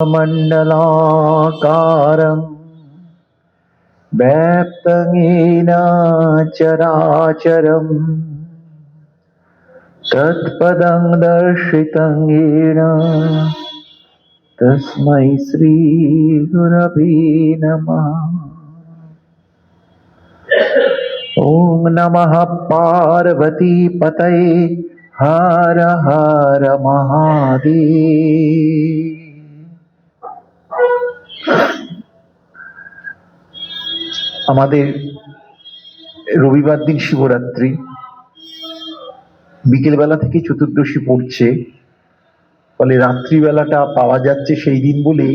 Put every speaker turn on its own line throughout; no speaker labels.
मण्डलाकारं व्याप्तं येन चराचरं तत्पदं दर्शितं येन तस्मै श्रीगुरवे नमः। ॐ नमः पार्वतीपतये हर हर महादेव। আমাদের রবিবার দিন শিবরাত্রি, বিকেলবেলা থেকে চতুর্দশী পড়ছে, ফলে রাত্রিবেলাটা পাওয়া যাচ্ছে সেই দিন বলে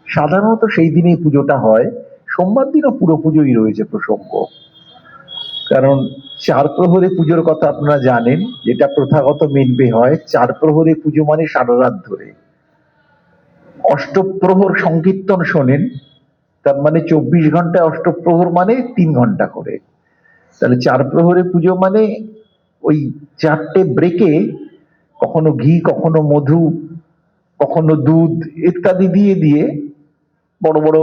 সাধারণত সেই দিনেই পুজোটা হয়। সোমবার দিনও পুরো পুজোই রয়েছে প্রসঙ্গ, কারণ চার প্রহরে পুজোর কথা আপনারা জানেন, যেটা প্রথাগত মেনবে হয়। চার প্রহরে পুজো মানে সারা রাত ধরে। অষ্টপ্রহর সংকীর্তন শোনেন, তার মানে 24 ঘন্টায় অষ্টপ্রহর মানে 3 ঘন্টা করে। তাহলে চার প্রহরে পুজো মানে ওই চারটে ব্রেকে কখনো ঘি, কখনো মধু, কখনো দুধ ইত্যাদি দিয়ে দিয়ে বড় বড়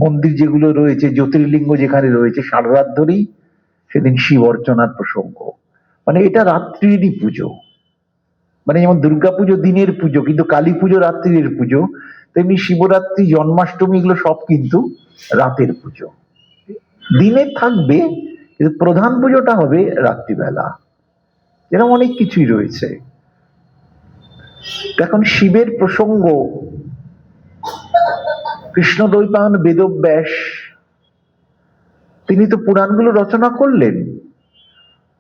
মন্দির যেগুলো রয়েছে, জ্যোতির্লিঙ্গ যেখানে রয়েছে, সারা রাত ধরেই সেদিন শিব অর্চনার প্রসঙ্গ। মানে এটা রাত্রিরই পুজো। মানে যেমন দুর্গাপুজো দিনের পুজো, কিন্তু কালী পুজো রাত্রির পুজো, তেমনি শিবরাত্রি, জন্মাষ্টমী এগুলো সব কিন্তু রাতের পুজো। দিনে থাকবে কিন্তু প্রধান পুজোটা হবে রাত্রিবেলা। এরকম অনেক কিছুই রয়েছে। এখন শিবের প্রসঙ্গ, কৃষ্ণদ্বৈপায়ন বেদব্যাস তিনি তো পুরাণগুলো রচনা করলেন,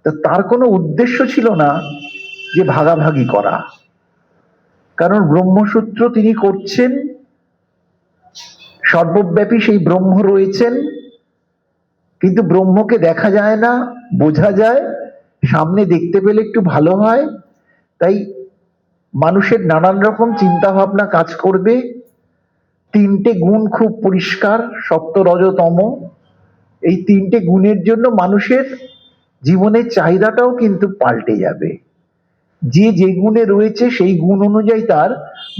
তা তার কোনো উদ্দেশ্য ছিল না যে ভাগাভাগি করা। কারণ ব্রহ্মসূত্র তিনি করছেন, সর্বব্যাপী সেই ব্রহ্ম রয়েছেন, কিন্তু ব্রহ্মকে দেখা যায় না, বোঝা যায়, সামনে দেখতে পেলে একটু ভালো হয়। তাই মানুষের নানান রকম চিন্তা ভাবনা কাজ করবে। তিনটে গুণ খুব পরিষ্কার, সত্য রজ তম। এই তিনটে গুণের জন্য মানুষের জীবনের চাহিদাটাও কিন্তু পাল্টে যাবে। যে যে গুণে রয়েছে সেই গুণ অনুযায়ী তার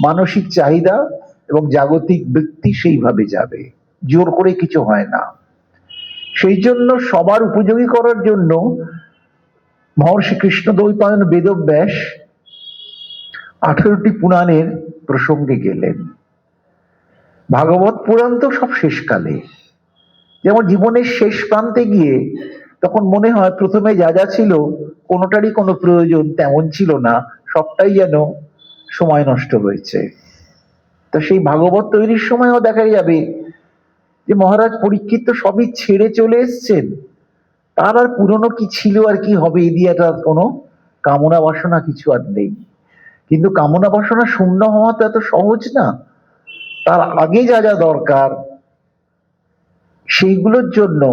মানসিক চাহিদা এবং জাগতিক বৃত্তি সেইভাবে যাবে, জোর করে কিছু হয় না। সেই জন্য সবার উপযোগী করার জন্য মহর্ষি কৃষ্ণদ্বৈপায়ন বেদব্যাস 18টি পুরাণের প্রসঙ্গে গেলেন। ভাগবত পুরাণ তো সব শেষকালে, যেমন জীবনের শেষ প্রান্তে গিয়ে তখন মনে হয় প্রথমে যা যা ছিল কোনোটারই কোনো প্রয়োজন তেমন ছিল না, সবটাই যেন সময় নষ্ট হয়েছে। তা সেই ভাগবত তৈরির সময়ও দেখা যাবে যে মহারাজ পরীক্ষিত তো সবই ছেড়ে চলে এসছেন, তার আর পুরনো কি ছিল আর কি হবে এই দিয়ে তার কোনো কামনা বাসনা কিছু আর নেই। কিন্তু কামনা বাসনা শূন্য হওয়া তো এত সহজ না। তার আগে যা যা দরকার সেইগুলোর জন্য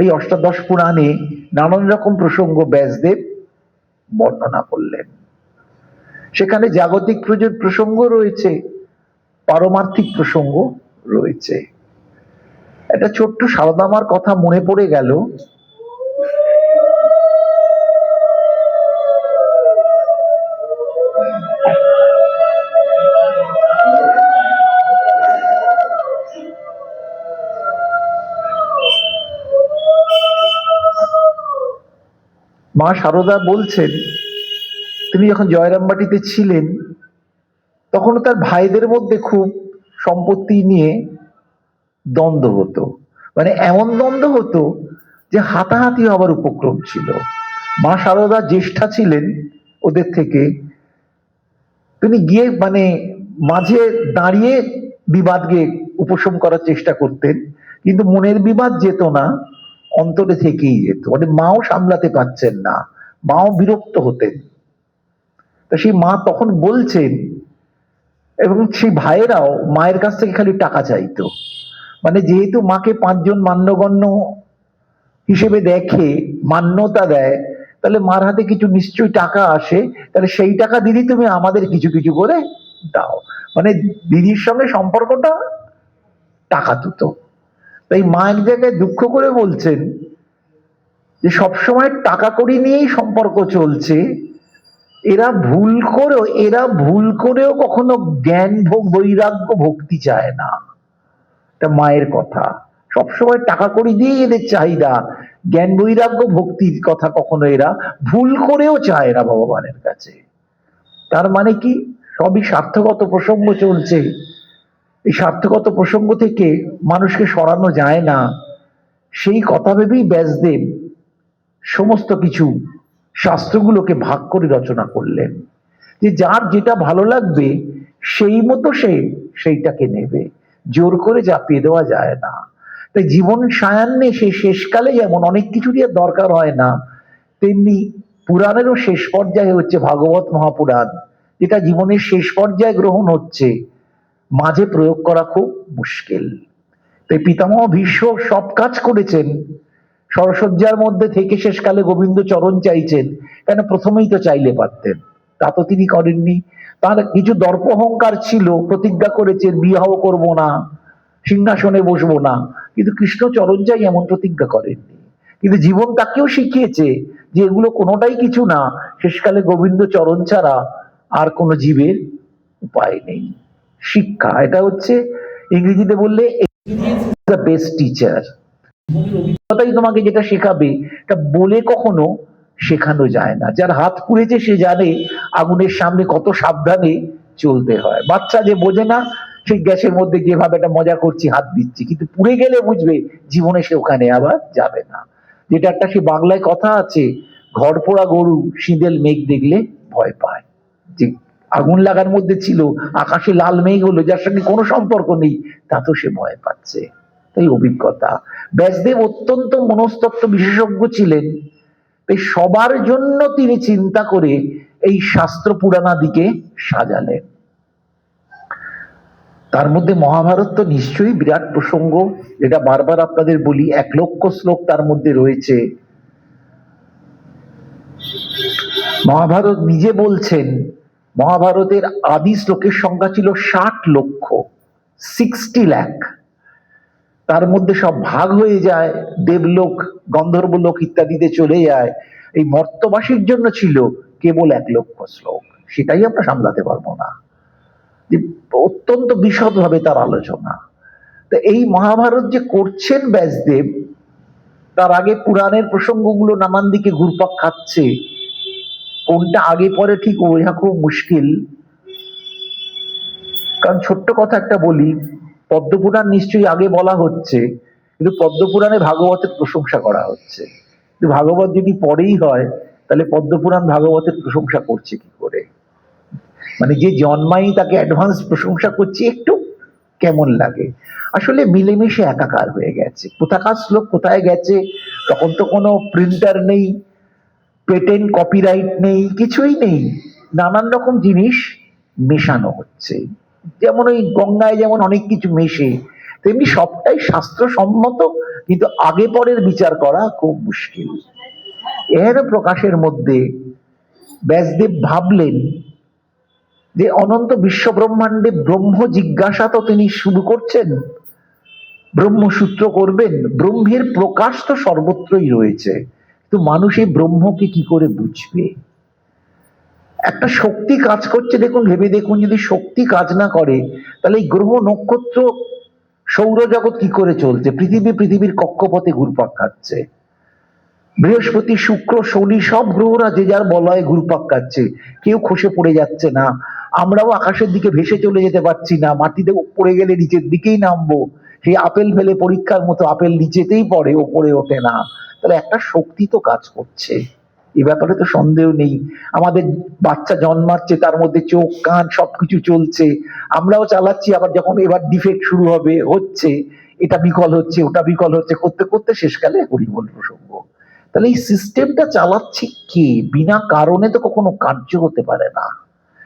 এই অষ্টাদশ পুরাণে নানান রকম প্রসঙ্গ ব্যাসদেব বর্ণনা করলেন। সেখানে জাগতিক প্রসঙ্গ রয়েছে, পারমার্থিক প্রসঙ্গ রয়েছে। একটা ছোট্ট সারদামার কথা মনে পড়ে গেল। মা সারদা বলছেন, তিনি যখন জয়রামবাটিতে ছিলেন তখন তার ভাইদের মধ্যে খুব সম্পত্তি নিয়ে দ্বন্দ্ব হতো। মানে এমন দ্বন্দ্ব হতো যে হাতাহাতি হবার উপক্রম ছিল। মা সারদা জ্যেষ্ঠা ছিলেন ওদের থেকে, তিনি গিয়ে মানে মাঝে দাঁড়িয়ে বিবাদকে উপশম করার চেষ্টা করতেন, কিন্তু মনের বিবাদ যেত না, অন্তরে থেকেই যেত। মানে মাও সামলাতে পারছেন না, মাও বিরক্ত হতেন। তা সেই মা তখন বলছেন, এবং সেই ভাইয়েরাও মায়ের কাছ থেকে খালি টাকা চাইতো। মানে যেহেতু মাকে 5 জন মান্যগণ্য হিসেবে দেখে, মান্যতা দেয়, তাহলে মার হাতে কিছু নিশ্চয়ই টাকা আসে, তাহলে সেই টাকা দিদি তুমি আমাদের কিছু কিছু করে দাও। মানে দিদির সঙ্গে সম্পর্কটা টাকা দুটো। তাই মা এক জায়গায় দুঃখ করে বলছেন যে সবসময় টাকা কড়ি নিয়েই সম্পর্ক চলছে, এরা ভুল করেও কখনো জ্ঞান ভোগ বৈরাগ্য ভক্তি চায় না। এটা মায়ের কথা। সবসময় টাকা কড়ি দিয়ে এদের চাহিদা, জ্ঞান বৈরাগ্য ভক্তির কথা কখনো এরা ভুল করেও চায় না ভগবানের কাছে। তার মানে কি, সবই স্বার্থগত প্রসঙ্গ চলছে। এই স্বার্থগত প্রসঙ্গ থেকে মানুষকে সরানো যায় না, সেই কথা ভেবেই ব্যাসদেব সমস্ত কিছু শাস্ত্রগুলোকে ভাগ করে রচনা করলেন, যে যার যেটা ভালো লাগবে সেই মতো সে সেইটাকে নেবে, জোর করে চাপিয়ে দেওয়া যায় না। তাই জীবন সায়ান্নে সে শেষকালে যেমন অনেক কিছুরই আর দরকার হয় না, তেমনি পুরাণেরও শেষ পর্যায়ে হচ্ছে ভাগবত মহাপুরাণ, যেটা জীবনের শেষ পর্যায়ে গ্রহণ হচ্ছে, মাঝে প্রয়োগ করা খুব মুশকিল। তাই পিতামহ ভীষ্ম সব কাজ করেছেন, সরসজ্জার মধ্যে থেকে শেষকালে গোবিন্দ চরণ চাইছেন, কেন প্রথমেই তো চাইলে পারতেন, তা তো তিনি করেননি। তার কিছু দর্প অহংকার ছিল, প্রতিজ্ঞা করেছেন বিবাহ করব না, সিংহাসনে বসবো না, কিন্তু কৃষ্ণ চরণ চাই এমন প্রতিজ্ঞা করেননি। কিন্তু জীবন তাকেও শিখিয়েছে যে এগুলো কোনোটাই কিছু না, শেষকালে গোবিন্দ চরণ ছাড়া আর কোনো জীবের উপায় নেই। শিক্ষা, এটা হচ্ছে ইংরেজিতে বললে দ্য বেস্ট টিচার। অভিজ্ঞতাই তোমাকে যেটা শেখাবে, এটা বলে কখনো শেখানো যায় না। যার হাত পুড়েছে সে জানে আগুনের সামনে কত সাবধানে চলতে হয়। বাচ্চা যে বোঝে না, সেই গ্যাসের মধ্যে যেভাবে একটা মজা করছি হাত দিচ্ছি, কিন্তু পুড়ে গেলে বুঝবে জীবনে সে ওখানে আবার যাবে না। যেটা একটা সে বাংলায় কথা আছে, ঘর পোড়া গরু শীতেল মেঘ দেখলে ভয় পায়। যে আগুন লাগার মধ্যে ছিল, আকাশে লাল মেঘ হলো, যার সঙ্গে কোনো সম্পর্ক নেই, তা তো সে ভয় পাচ্ছে। তাই অভিজ্ঞতা। ব্যাসদেব অত্যন্ত মনস্তত্ত্ব বিশেষজ্ঞ ছিলেন, তাই সবার জন্য তিনি চিন্তা করে এই শাস্ত্র পুরাণাদিকে সাজালেন। তার মধ্যে মহাভারত তো নিশ্চয়ই বিরাট প্রসঙ্গ, যেটা বারবার আপনাদের বলি, 1,00,000 শ্লোক তার মধ্যে রয়েছে। মহাভারত নিজে বলছেন, মহাভারতের আদি শ্লোকের সংখ্যা ছিল 60 লক্ষ, 60 লাখ। তার মধ্যে সব ভাগ হয়ে যায়, দেবলোক গন্ধর্বলোক ইত্যাদিতে চলে যায়। এই মর্তবাসীর জন্য ছিল কেবল 1,00,000 শ্লোক, সেটাই আমরা সামলাতে পারবো না। অত্যন্ত বিশদভাবে তার আলোচনা। তো এই মহাভারত যে করছেন ব্যাসদেব, তার আগে পুরাণের প্রসঙ্গগুলো নানান দিকে ঘুরপাক খাচ্ছে, কোনটা আগে পরে ঠিক বোঝা খুব মুশকিল। কারণ ছোট্ট কথা একটা বলি, পদ্মপুরাণ নিশ্চয়ই আগে বলা হচ্ছে, কিন্তু পদ্মপুরাণে ভাগবতের প্রশংসা করা হচ্ছে। কিন্তু ভাগবত যদি পরেই হয়, তাহলে পদ্মপুরাণ ভাগবতের প্রশংসা করছে কি করে? মানে যে জন্মাই তাকে অ্যাডভান্স প্রশংসা করছে, একটু কেমন লাগে। আসলে মিলেমিশে একাকার হয়ে গেছে, কোথাকার শ্লোক কোথায় গেছে। তখন তো কোনো প্রিন্টার নেই, পেটেন্ট কপিরাইট নেই, কিছুই নেই, নানান রকম জিনিস মেশানো হচ্ছে। যেমন ওই গঙ্গায় যেমন অনেক কিছু মেশে, তেমনি সবটাই শাস্ত্রসম্মত, কিন্তু আগে পরের বিচার করা খুব মুশকিল। এর প্রকাশের মধ্যে ব্যাসদেব ভাবলেন যে অনন্ত বিশ্ব ব্রহ্মাণ্ডে ব্রহ্ম জিজ্ঞাসা তো তিনি শুরু করছেন, ব্রহ্মসূত্র করবেন। ব্রহ্মের প্রকাশ তো সর্বত্রই রয়েছে, তো মানুষ এই ব্রহ্মকে কি করে বুঝবে? একটা শক্তি কাজ করছে, দেখুন, ভেবে দেখুন, যদি শক্তি কাজ না করে, তাহলে এই গ্রহ নক্ষত্র সৌরজগৎ কি করে চলছে? পৃথিবীর কক্ষপথে ঘুরপাক খাচ্ছে, বৃহস্পতি শুক্র শনি সব গ্রহরা যে যার বলয়ে ঘুরপাক খাচ্ছে, কেউ খসে পড়ে যাচ্ছে না। আমরাও আকাশের দিকে ভেসে চলে যেতে পারছি না, মাটিতে পড়ে গেলে নিচের দিকেই নামবো। সেই আপেল ফেলে পরীক্ষার মতো আপেল নিচেতেই পড়ে, ওপরে ওঠে না। তাহলে একটা শক্তি তো কাজ করছে, এ ব্যাপারে তো সন্দেহ নেই। আমাদের বাচ্চা জন্মাচ্ছে, তার মধ্যে চোখ কান সবকিছু চলছে, আমরাও চালাচ্ছি। আবার যখন এবার ডিফেক্ট শুরু হবে, হচ্ছে, এটা বিকল হচ্ছে, ওটা বিকল হচ্ছে, করতে করতে শেষকালে হরিবোল প্রসঙ্গ। তাহলে এই সিস্টেমটা চালাচ্ছে কে? বিনা কারণে তো কখনো কার্য হতে পারে না।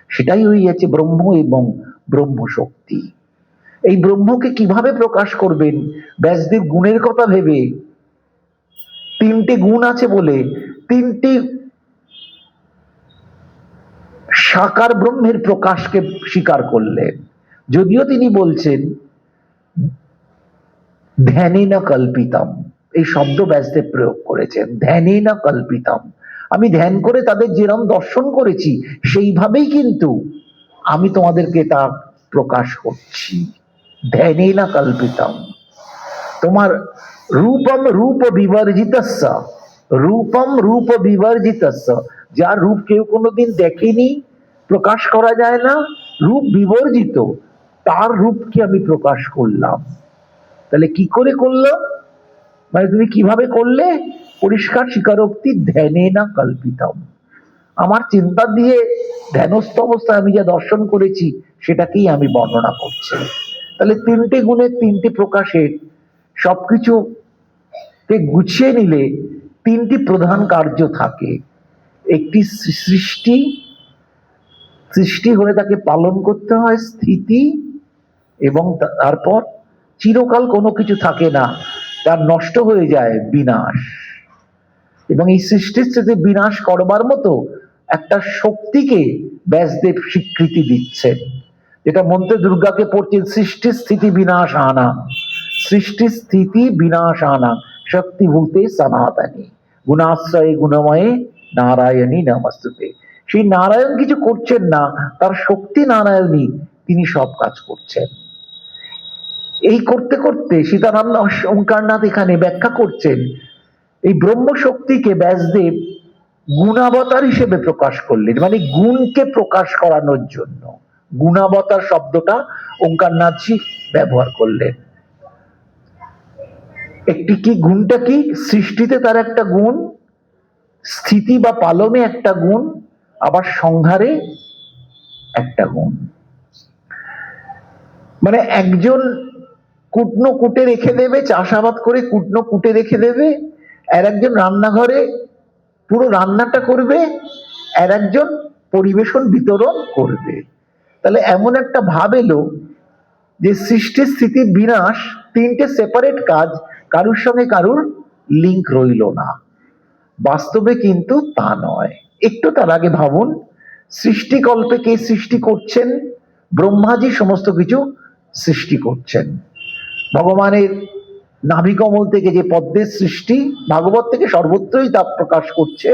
সেটাই হয়ে যাচ্ছে ব্রহ্ম এবং ব্রহ্ম শক্তি। এই ব্রহ্মকে কিভাবে প্রকাশ করবেন? ব্যাসদেব গুণের কথা ভেবে, 3টে গুণ আছে বলে 3টি সাকার ব্রহ্মের প্রকাশকে স্বীকার করলেন। যদিও তিনি বলছেন ধ্যানে না কল্পিতম, এই শব্দ ব্যাসদেব প্রয়োগ করেছেন, ধ্যানে না কল্পিতম, আমি ধ্যান করে তাদের যেরকম দর্শন করেছি সেইভাবেই কিন্তু আমি তোমাদেরকে তা প্রকাশ করছি। ধ্যানে না কল্পিতম। তোমার রূপম রূপ বিবর্জিতস্য, রূপম রূপ বিবর্জিতস্য, যার রূপ কেউ কোনোদিন দেখেনি, প্রকাশ করা যায় না, রূপ বিবর্জিত, তার রূপকে আমি প্রকাশ করলাম। তাহলে কি করে করলাম, মানে তুমি কিভাবে করলে? পরিষ্কার স্বীকারোক্তি, ধ্যানে না কল্পিতম। আমার চিন্তা দিয়ে ধ্যানস্থ অবস্থায় আমি যা দর্শন করেছি সেটাকেই আমি বর্ণনা করছি। তাহলে তিনটে গুণের তিনটি প্রকাশের সবকিছুকে গুছিয়ে নিলে তিনটি প্রধান কার্য থাকে। একটি সৃষ্টি, সৃষ্টি হলে তাকে পালন করতে হয়, স্থিতি, এবং তারপর চিরকাল কোনো কিছু থাকে না, তার নষ্ট হয়ে যায়, বিনাশ। এবং এই সৃষ্টির স্থিতি বিনাশ করবার মতো একটা শক্তিকে ব্যাসদেব স্বীকৃতি দিচ্ছেন, যেটা মন্ত্রে দুর্গাকে পড়ছেন, সৃষ্টি স্থিতি বিনাশ আনা, সৃষ্টি স্থিতি বিনাশ আনা শক্তিভূতে সনাতনী গুণাশ্রয়ে গুণময়ে নারায়ণী নমস্তুতে। সেই নারায়ণ কিছু করছেন না, তার শক্তি নারায়ণী, তিনি সব কাজ করছেন। এই করতে করতে সীতারাম ওঙ্কারনাথ এখানে ব্যাখ্যা করছেন, এই ব্রহ্ম শক্তিকে ব্যাসদেব গুণাবতার হিসেবে প্রকাশ করলেন, মানে গুণকে প্রকাশ করানোর জন্য গুণাবতার শব্দটা ওঙ্কারনাথজি ব্যবহার করলেন। একটি কি গুণটা কি? সৃষ্টিতে তার একটা গুণ, স্থিতি বা পালনে একটা গুণ, আবার সংহারে একটা গুণ। মানে একজন কুটনো কুটে রেখে দেবে, চাষাবাদ করে কুটনো কুটে রেখে দেবে, আর একজন রান্নাঘরে পুরো রান্নাটা করবে, আর একজন পরিবেশন বিতরণ করবে। তাহলে এমন একটা ভাব এলো যে সৃষ্টি স্থিতি বিনাশ তিনটে সেপারেট কাজ, কারুর সঙ্গে কারুর লিঙ্ক রইল না। বাস্তবে কিন্তু তা নয়। একটু তার আগে ভাবুন, সৃষ্টিকল্পে কে সৃষ্টি করছেন? ব্রহ্মাজি সমস্ত কিছু সৃষ্টি করছেন। ভগবানের নাভিকমল থেকে যে পদ্মের সৃষ্টি, ভাগবত থেকে সর্বত্রই তা প্রকাশ করছে।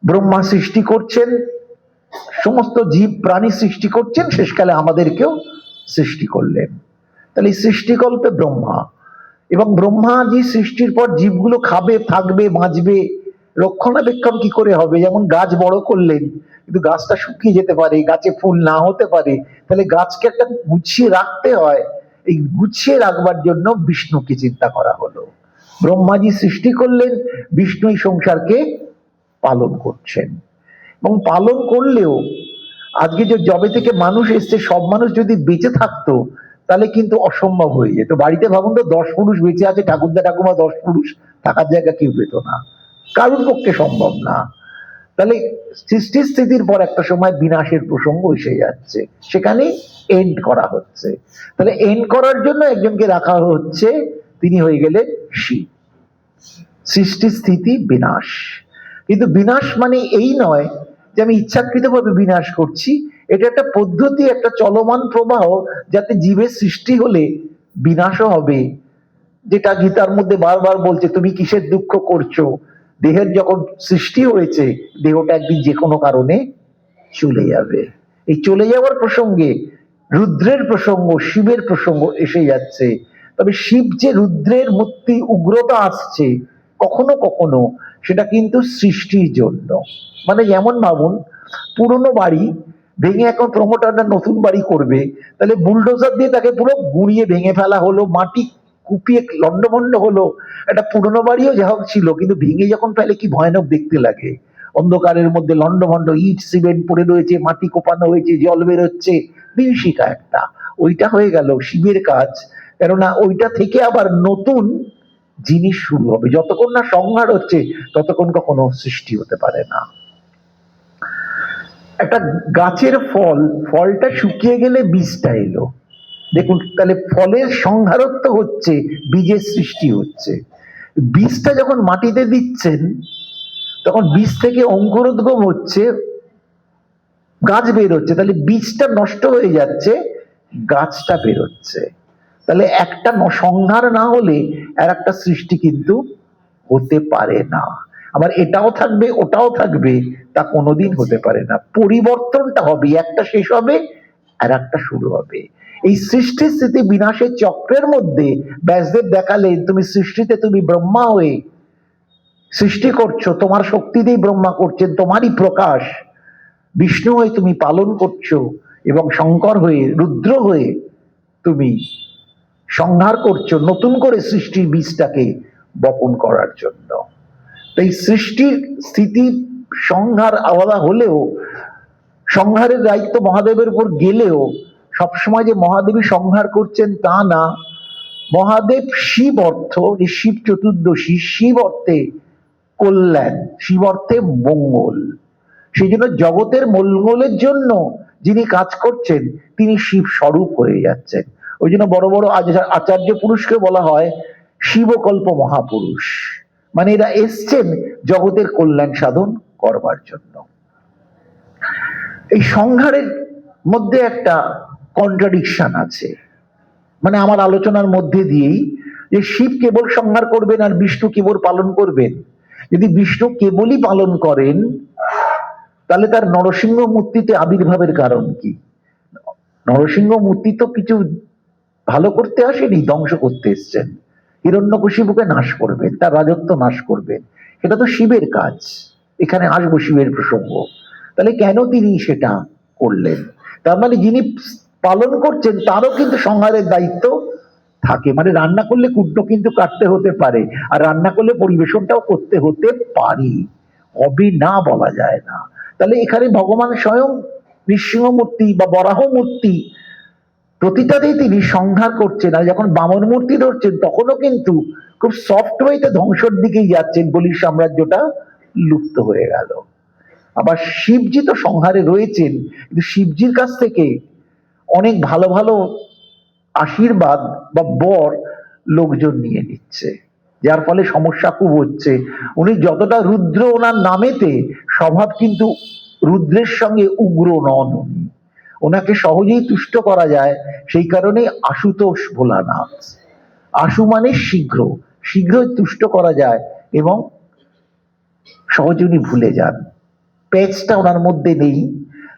ব্রহ্মা সৃষ্টি করছেন, সমস্ত জীব প্রাণী সৃষ্টি করছেন, শেষকালে আমাদেরকেও সৃষ্টি করলেন। তাহলে সৃষ্টিকল্পে ব্রহ্মা, এবং ব্রহ্মাজি সৃষ্টির পর জীবগুলো খাবে, থাকবে, বাঁচবে, রক্ষণাবেক্ষণ কি করে হবে? যেমন গাছ বড় করলেন, কিন্তু গাছটা শুকিয়ে যেতে পারে, গাছে ফুল না হতে পারে, তাহলে গাছকে একটা গুছিয়ে রাখতে হয়। এই গুছিয়ে রাখবার জন্য বিষ্ণুকে চিন্তা করা হলো। ব্রহ্মাজি সৃষ্টি করলেন, বিষ্ণু এই সংসারকে পালন করছেন। এবং পালন করলেও আজকে যে জবে থেকে মানুষ এসছে, সব মানুষ যদি বেঁচে থাকতো তাহলে কিন্তু অসম্ভব হয়ে যেত। বাড়িতে ভাবুন তো, 10 পুরুষ বেঁচে আছে, ঠাকুরদা ঠাকুমা 10 পুরুষ, থাকার জায়গা কেউ পেত না, কারোর পক্ষে সম্ভব না। তাহলে সৃষ্টি স্থিতির পর একটা সময় বিনাশের প্রসঙ্গ এসে যাচ্ছে, সেখানে এন্ড করা হচ্ছে। তাহলে এন্ড করার জন্য একজনকে রাখা হচ্ছে, তিনি হয়ে গেলেন শিব। সৃষ্টি স্থিতি বিনাশ, কিন্তু বিনাশ মানে এই নয় যে আমি ইচ্ছাকৃতভাবে বিনাশ করছি। এটা একটা পদ্ধতি, একটা চলমান প্রবাহ, যাতে জীবের সৃষ্টি হলে বিনাশও হবে। যেটা গীতার মধ্যে বারবার বলছে, তুমি কিসের দুঃখ করছো? দেহের যখন সৃষ্টি হয়েছে, দেহটা একদিন যে কোনো কারণে চলে যাবে। এই চলে যাওয়ার প্রসঙ্গে রুদ্রের প্রসঙ্গ, শিবের প্রসঙ্গ এসে যাচ্ছে। তবে শিব যে রুদ্রের মূর্তি উগ্রতা আসছে কখনো কখনো, সেটা কিন্তু সৃষ্টির জন্য। মানে যেমন ভাবুন, পুরনো বাড়ি ভেঙে এখন প্রমোটাররা নতুন বাড়ি করবে, তাহলে বুলডোজার দিয়ে তাকে পুরো গুঁড়িয়ে ভেঙে ফেলা হলো, মাটি কুপিয়ে লন্ডভন্ড হলো। একটা পুরনো বাড়িও যা হোক ছিল, কিন্তু ভেঙে যখন ফেলে কি ভয়ানক দেখতে লাগে। অন্ধকারের মধ্যে লন্ডভন্ড, ইট সিমেন্ট পড়ে রয়েছে, মাটি কোপানো হয়েছে, জল বেরোচ্ছে, বিভীষিকা একটা। ওইটা হয়ে গেল শিবের কাজ, কেননা ওইটা থেকে আবার নতুন জিনিস শুরু হবে। যতক্ষণ না সংহার হচ্ছে ততক্ষণ কখনো সৃষ্টি হতে পারে না। একটা গাছের ফল, ফলটা শুকিয়ে গেলে বীজটা এলো, দেখুন, তাহলে ফলের সংহারত্ব হচ্ছে, বীজের সৃষ্টি হচ্ছে। বীজটা যখন মাটিতে দিচ্ছেন, তখন বীজ থেকে অঙ্কুরোদ্গম হচ্ছে, গাছ বেরোচ্ছে। তাহলে বীজটা নষ্ট হয়ে যাচ্ছে, গাছটা বেরোচ্ছে। তাহলে একটা সংহার না হলে আর একটা সৃষ্টি কিন্তু হতে পারে না। আবার এটাও থাকবে ওটাও থাকবে, তা কোনোদিন হতে পারে না। পরিবর্তনটা হবে, একটা শেষ হবে আর একটা শুরু হবে। এই সৃষ্টি স্থিতি বিনাশের চক্রের মধ্যে ব্যাসদেব দেখালেন, তুমি সৃষ্টিতে তুমি ব্রহ্মা হয়ে সৃষ্টি করছো, তোমার শক্তি দিয়েই ব্রহ্মা করছেন, তোমারই প্রকাশ। বিষ্ণু হয়ে তুমি পালন করছো এবং শঙ্কর হয়ে রুদ্র হয়ে তুমি সংহার করছো নতুন করে সৃষ্টির বীজটাকে বপন করার জন্য। তাই সৃষ্টির স্থিতি সংহার আলাদা হলেও, সংহারের দায়িত্ব মহাদেবের উপর গেলেও, সবসময় যে মহাদেবী সংহার করছেন তা না। মহাদেব শিব অর্থ, যে শিব চতুর্দশী, শিব অর্থে কল্যাণ, শিব অর্থে মঙ্গল। সেই জন্য জগতের মঙ্গলের জন্য যিনি কাজ করছেন তিনি শিব স্বরূপ হয়ে যাচ্ছেন। ওই জন্য বড় বড় আচার্য পুরুষকে বলা হয় শিবকল্প মহাপুরুষ, মানে এরা এসছেন জগতের কল্যাণ সাধন করবার জন্য। এই সংহারের মধ্যে একটা কন্ট্রাডিকশন আছে, মানে আমার আলোচনার মধ্যে দিয়েই, যে শিব কেবল সংহার করবেন আর বিষ্ণু কেবল পালন করবেন। যদি বিষ্ণু কেবলই পালন করেন তাহলে তার নরসিংহ মূর্তিতে আবির্ভাবের কারণ কি? নরসিংহ মূর্তি তো কিছু ভালো করতে আসেনি, ধ্বংস করতে এসছেন। হিরণ্যকশিপুকে নাশ করবেন, তার রাজত্ব নাশ করবেন, এটা তো শিবের কাজ। এখানে আসবো শিবের প্রসঙ্গ। তাহলে কেন তিনি সেটা করলেন? তার মানে যিনি পালন করছেন তারও কিন্তু সংহারের দায়িত্ব থাকে। মানে রান্না করলে কুটনো কিন্তু কাটতে হতে পারে, আর রান্না করলে পরিবেশনটাও করতে হতে পারে, হবে না বলা যায় না। তাহলে এখানে ভগবান স্বয়ং নৃসিংহ মূর্তি বা বরাহ মূর্তি প্রতিটাতেই তিনি সংহার করছেন। আর যখন বামন মূর্তি ধরছেন তখনও কিন্তু খুব সফট ওয়েতে ধ্বংসের দিকেই যাচ্ছেন, বলির সাম্রাজ্যটা লুপ্ত হয়ে গেল। আবার শিবজি তো সংহারে রয়েছেন, কিন্তু শিবজির কাছ থেকে অনেক ভালো ভালো আশীর্বাদ বা বর লোকজন নিয়ে নিচ্ছে, যার ফলে সমস্যা খুব হচ্ছে। উনি যতটা রুদ্র ওনার নামেতে, স্বভাব কিন্তু রুদ্রের সঙ্গে উগ্র নন উনি, ওনাকে সহজেই তুষ্ট করা যায়। সেই কারণে আশুতোষ ভোলানাথ, আশু মানে শীঘ্র, শীঘ্রই তুষ্ট করা যায় এবং সহজে উনি ভুলে যান। পেচটা ওনার মধ্যে নেই,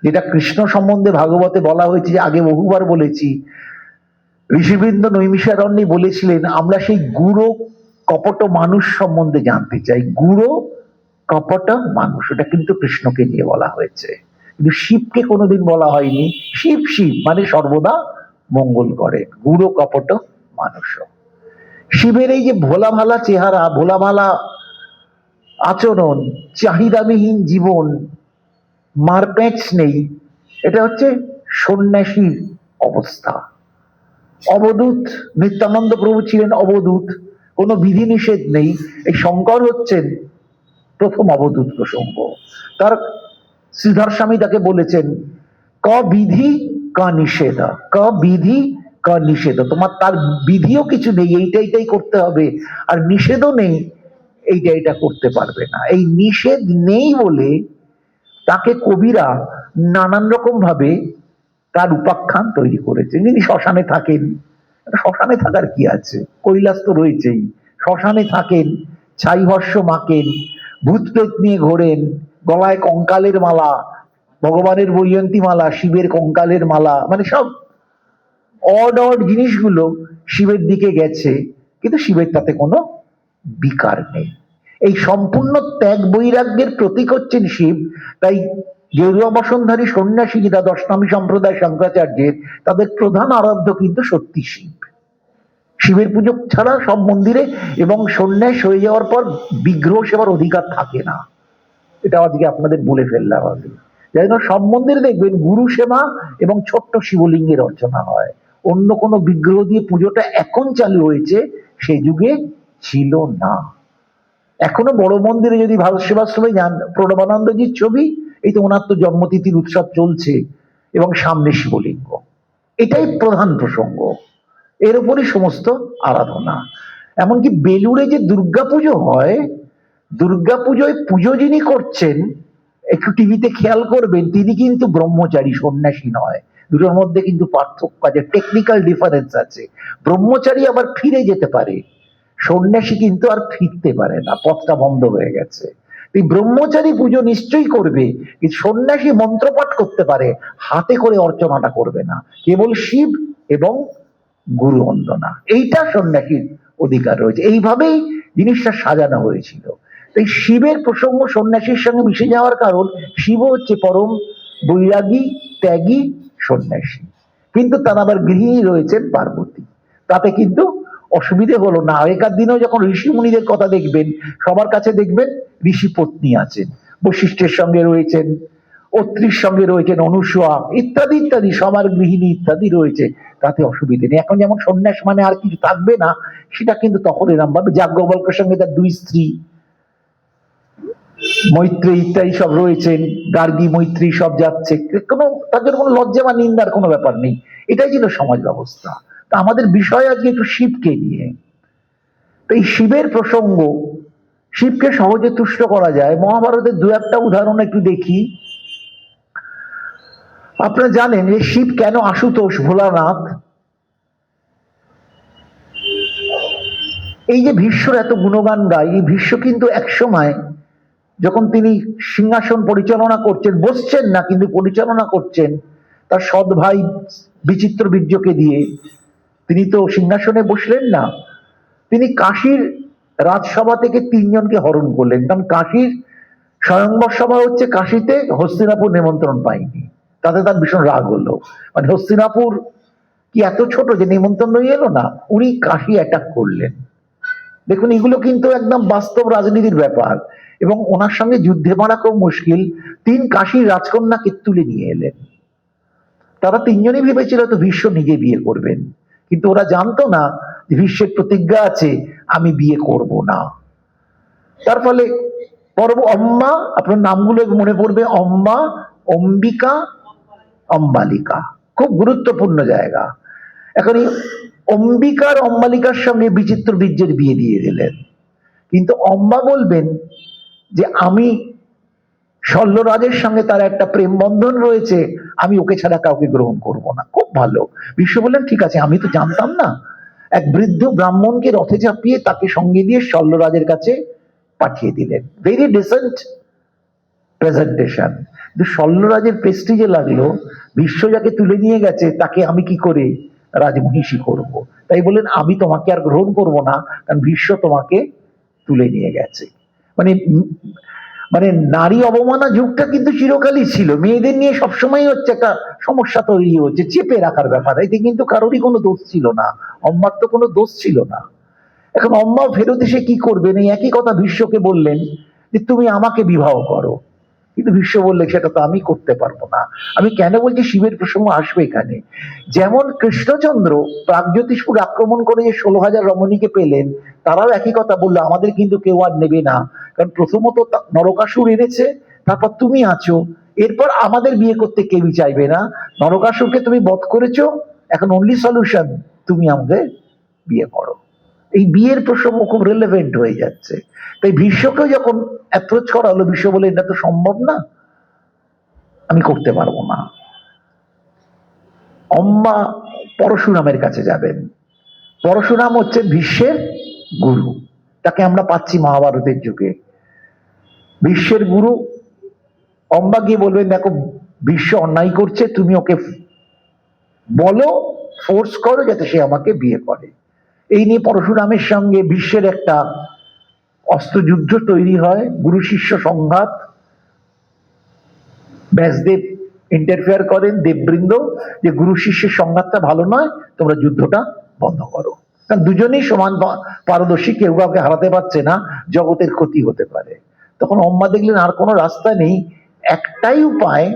যেটা কৃষ্ণ সম্বন্ধে ভাগবতে বলা হয়েছে, যে আগে বহুবার বলেছি। ঋষিবৃন্দ নৈমিষারণ্যে বলেছিলেন, আমরা সেই গুড়ো কপট মানুষ সম্বন্ধে জানতে চাই। গুড়ো কপট মানুষ, এটা কিন্তু কৃষ্ণকে নিয়ে বলা হয়েছে, কিন্তু শিবকে কোনোদিন বলা হয়নি। শিব শিব মানে সর্বদা মঙ্গল করে, গুড়ো কপট মানুষ। শিবের এই যে ভোলা ভালা চেহারা, ভোলা ভালা আচরণ, চাহিদাবিহীন জীবন, মারপ্যাঁচ নেই, এটা হচ্ছে সন্ন্যাসীর অবস্থা। অবধূত, নিত্যানন্দ প্রভু ছিলেন অবধূত, কোনো বিধিনিষেধ নেই। এই শঙ্কর হচ্ছেন প্রথম অবধূত প্রসঙ্গ। তার শ্রীধর স্বামী তাকে বলেছেন, ক বিধি ক নিষেধ, ক বিধি ক নিষেধ। তোমার তার বিধিও কিছু নেই, এইটাই করতে হবে, আর নিষেধও নেই, এইটা করতে পারবে না। এই নিষেধ নেই বলে তাকে কবিরা নানান রকম ভাবে তার উপাখ্যান তৈরি করেছে। যিনি শ্মশানে থাকেন, শ্মশানে থাকার কি আছে, কৈলাস তো রয়েছেই, শ্মশানে থাকেন, ছাই ভস্য মাকেন, ভূত প্রেত নিয়ে ঘোরেন, গলায় কঙ্কালের মালা, ভগবানের বৈজয়ন্তী মালা, শিবের কঙ্কালের মালা, মানে সব অড জিনিসগুলো শিবের দিকে গেছে, কিন্তু শিবের তাতে কোনো বিকার নেই। এই সম্পূর্ণ ত্যাগ বৈরাগ্যের প্রতীক হচ্ছেন শিব। তাই গেরুয়া বসনধারী সন্ন্যাসী, যেটা দশনামী সম্প্রদায় শঙ্করাচার্যের, তাদের প্রধান আরাধ্য কিন্তু সত্যি শিব। শিবের পুজো ছাড়া সব মন্দিরে, এবং সন্ন্যাস হয়ে যাওয়ার পর বিগ্রহ সেবার অধিকার থাকে না, এটা আজকে আপনাদের বলে ফেললাম আমি। যাই হোক, সব মন্দিরে দেখবেন গুরু সেবা এবং ছোট্ট শিবলিঙ্গের অর্চনা হয়, অন্য কোনো বিগ্রহ দিয়ে পুজোটা এখন চালু হয়েছে, সে যুগে ছিল না। এখনো বড় মন্দিরে যদি ভারত সেবাশ্রমে যান, প্রণবানন্দজির ছবি, এই তো ওনার তো জন্মতিথির উৎসব চলছে এবং সামনে শিবলিঙ্গ, এটাই প্রধান প্রসঙ্গ, এর উপরই সমস্ত আরাধনা। এমনকি বেলুড়ে যে দুর্গাপুজো হয়, দুর্গাপুজোয় পুজো যিনি করছেন, একটু টিভিতে খেয়াল করবেন, তিনি কিন্তু ব্রহ্মচারী, সন্ন্যাসী নয়। দুটোর মধ্যে কিন্তু পার্থক্য আছে, টেকনিক্যাল ডিফারেন্স আছে। ব্রহ্মচারী আবার ফিরে যেতে পারে, সন্ন্যাসী কিন্তু আর ফিরতে পারে না, পথটা বন্ধ হয়ে গেছে। এই ব্রহ্মচারী পুজো নিশ্চয়ই করবে, কিন্তু সন্ন্যাসী মন্ত্রপাঠ করতে পারে, হাতে করে অর্চনাটা করবে না, কেবল শিব এবং গুরু বন্দনা, এইটা সন্ন্যাসীর অধিকার রয়েছে। এইভাবেই জিনিসটা সাজানো হয়েছিল। এই শিবের প্রসঙ্গ সন্ন্যাসীর সঙ্গে মিশে যাওয়ার কারণ, শিব হচ্ছে পরম বৈরাগী ত্যাগী সন্ন্যাসী, কিন্তু তার আবার গৃহিণী রয়েছেন পার্বতী। তাতে কিন্তু অসুবিধে হলো না। আগেকার দিনেও যখন ঋষি মুনিদের কথা দেখবেন, সবার কাছে দেখবেন ঋষি পত্নী আছেন, বশিষ্ঠের সঙ্গে রয়েছেন, অত্রির সঙ্গে রয়েছেন অনুসূয়া, ইত্যাদি ইত্যাদি, সবার গৃহিণী ইত্যাদি রয়েছে, তাতে অসুবিধে নেই। এখন যেমন সন্ন্যাস মানে আর কিছু থাকবে না, সেটা কিন্তু তখন এরম ভাবে যাজ্ঞবল্কের সঙ্গে তার দুই স্ত্রী মৈত্রী ইত্যাদি সব রয়েছেন, গার্গী মৈত্রী সব যাচ্ছে, কোনো তার জন্য কোনো লজ্জা বা নিন্দার কোনো ব্যাপার নেই। এটাই ছিল সমাজ ব্যবস্থা। তা আমাদের বিষয় আজকে একটু শিবকে নিয়ে। তো এই শিবের প্রসঙ্গ, শিবকে সহজে তুষ্ট করা যায়। মহাভারতের দু একটা উদাহরণ একটু দেখি। আপনারা জানেন যে শিব কেন আশুতোষ ভোলানাথ? এই যে ভীষ্মর এত গুণগান গায়, এই ভীষ্ম কিন্তু একসময় যখন তিনি সিংহাসন পরিচালনা করছেন, বসছেন না কিন্তু পরিচালনা করছেন তার সৎ ভাই বিচিত্র বীর্যকে দিয়ে, তিনি তো সিংহাসনে বসলেন না, তিনি কাশীর রাজসভা থেকে 3 জনকে হরণ করলেন। কারণ কাশীর স্বয়ংবর সভা হচ্ছে কাশীতে, হস্তিনাপুর নিমন্ত্রণ পায়নি, তাতে তার ভীষণ রাগ হলো। মানে হস্তিনাপুর কি এত ছোট যে নিমন্ত্রণ এলো না? উনি কাশী অ্যাটাক করলেন। দেখুন, এগুলো কিন্তু একদম বাস্তব রাজনীতির ব্যাপার, এবং ওনার সঙ্গে যুদ্ধে মারা খুব মুশকিল। 3 কাশীর রাজকন্যাকে তুলে নিয়ে এলেন। তারা 3 জনই ভেবেছিল তো ভীষ্ম নিজে বিয়ে করবেন, কিন্তু ওরা জানতো না যে ভীষ্মের প্রতিজ্ঞা আছে আমি বিয়ে করব না। তার ফলে অম্মা, আপনার নামগুলো মনে পড়বে, অম্মা, অম্বিকা, অম্বালিকা, খুব গুরুত্বপূর্ণ জায়গা। এখন এই অম্বিকার অম্বালিকার সঙ্গে বিচিত্র বীর্যের বিয়ে দিয়ে দিলেন, কিন্তু অম্বা বলবেন যে আমি শল্যরাজের সঙ্গে তার একটা প্রেম বন্ধন রয়েছে, আমি ওকে ছাড়া কাউকে গ্রহণ করব না। খুব ভালো। ভীষ্ম বললেন ঠিক আছে, আমি তো জানতাম না। এক বৃদ্ধ ব্রাহ্মণকে রথে চাপিয়ে তাকে সঙ্গে দিয়ে শল্যরাজের কাছে পাঠিয়ে দিলেন। Very dissent presentation. কিন্তু শল্যরাজের প্রেস্টিজে লাগলো, ভীষ্ম যাকে তুলে নিয়ে গেছে তাকে আমি কি করে রাজমহিষী করব। তাই বললেন আমি তোমাকে আর গ্রহণ করব না, কারণ ভীষ্ম তোমাকে তুলে নিয়ে গেছে। মানে মানে নারী অবমাননা যুগটা কিন্তু চিরকালই ছিল। মেয়েদের নিয়ে সবসময় হচ্ছে একটা সমস্যা তৈরি হচ্ছে, চেপে রাখার ব্যাপার। এতে কিন্তু কারোরই কোনো দোষ ছিল না, অম্মার তো কোনো দোষ ছিল না। এখন অম্মা ফেরত এসে কি করবেন? এই একই কথা ভীষ্মকে বললেন যে তুমি আমাকে বিবাহ করো, কিন্তু ভীষ্ম বললে সেটা তো আমি করতে পারবো না। আমি কেন বলছি শিবের প্রসঙ্গ আসবে এখানে। যেমন কৃষ্ণচন্দ্র প্রাগজ্যোতিষপুর আক্রমণ করে যে 16,000 রমণীকে পেলেন, তারাও একই কথা বললো আমাদের কিন্তু কেউ আর নেবে না, কারণ প্রথমত নরকাসুর এনেছে, তারপর তুমি আছো, এরপর আমাদের বিয়ে করতে কেউই চাইবে না। নরকাসুরকে তুমি বধ করেছো, এখন অনলি সলিউশন তুমি আমাদের বিয়ে করো। এই বিয়ের প্রসঙ্গ খুব রিলেভেন্ট হয়ে যাচ্ছে। তাই ভীষ্মকেও যখন অ্যাপ্রোচ করা হলো, ভীষ্ম বলে এটা তো সম্ভব না, আমি করতে পারবো না। অম্বা পরশুরামের কাছে যাবেন। পরশুরাম হচ্ছে ভীষ্মের গুরু, তাকে আমরা পাচ্ছি মহাভারতের যুগে। ভীষ্মের গুরু অম্বা গিয়ে বলবেন দেখো ভীষ্ম অন্যায় করছে, তুমি ওকে বলো, ফোর্স করো যাতে সে আমাকে বিয়ে করে। এই নিয়ে পরশুরামের সঙ্গে ভীষ্মের একটা অস্ত্রযুদ্ধ তৈরি হয়, গুরু শিষ্য সংঘাত। ব্যাসদেব ইন্টারফেয়ার করেন, দেববৃন্দ, যে গুরু শিষ্যের সংঘাতটা ভালো নয়, তোমরা যুদ্ধটা বন্ধ করো। কারণ দুজনেই সমান পারদর্শী, কেউ কাউকে হারাতে পারছে না, জগতের ক্ষতি হতে পারে। তখন অম্মা দেখলেন আর কোনো রাস্তা নেই, একটাই উপায়,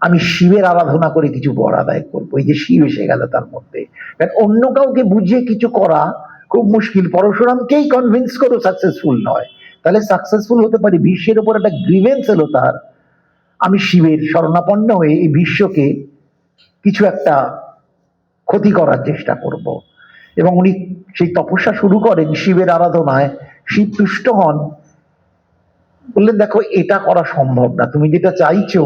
আমি শিবের আরাধনা করে কিছু বর আদায় করবো। এই যে শিব এসে গেল তার মধ্যে, কারণ অন্য কাউকে বুঝিয়ে কিছু করা খুব মুশকিল। পরশুরামকেই কনভিন্স করো সাকসেসফুল নয়, তাহলে সাকসেসফুল হতে পারি। ভীষ্মের উপর একটা গ্রিভেন্স এলো তার, আমি শিবের শরণাপন্ন হয়ে এই বিশ্বকে কিছু একটা ক্ষতি করার চেষ্টা করব। এবং উনি সেই তপস্যা শুরু করেন শিবের আরাধনায়। শিব তুষ্ট হন, বললেন দেখো এটা করা সম্ভব না, তুমি যেটা চাইছো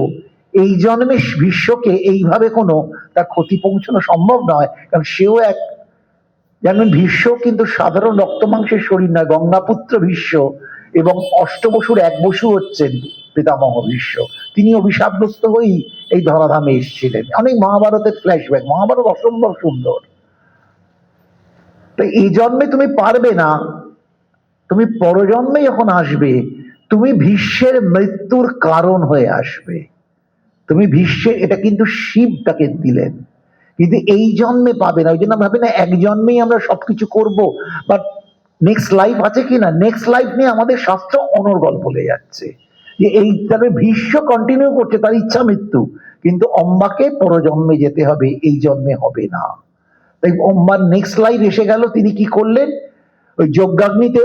এই জন্মে বিশ্বকে এইভাবে কোনো তার ক্ষতি পৌঁছানো সম্ভব নয়, কারণ সেও এক, যেমন ভীষ্ম কিন্তু সাধারণ রক্ত মাংসের শরীর নয়, গঙ্গাপুত্র ভীষ্ম, এবং অষ্টবসুর এক বসু হচ্ছেন পিতামহ ভীষ্ম। তিনি অভিশাপগ্রস্ত হয়েই এই ধরাধামে এসেছিলেন। অনেক মহাভারতের ফ্ল্যাশব্যাক, মহাভারত অসম্ভব সুন্দর। তাই এই জন্মে তুমি পারবে না, তুমি পরজন্মে যখন আসবে তুমি ভীষ্মের মৃত্যুর কারণ হয়ে আসবে। তুমি ভীষ্মের, এটা কিন্তু শিব তাকে দিলেন, কিন্তু এই জন্মে পাবে না। ওই জন্য ভাবে না এক জন্মেই আমরা সবকিছু করব, বাট নেক্সট লাইফ আছে কিনা, নেক্সট লাইফ নিয়ে আমাদের শাস্ত্র অনর্গল বলে যাচ্ছে যে এই তবে ভীষ্ম কন্টিনিউ করছে তার ইচ্ছা মৃত্যু, কিন্তু অম্বাকে পরজন্মে যেতে হবে, এই জন্মে হবে না। তাই অম্বার নেক্সট লাইফ এসে গেল, তিনি কি করলেন, ওই যজ্ঞাগ্নিতে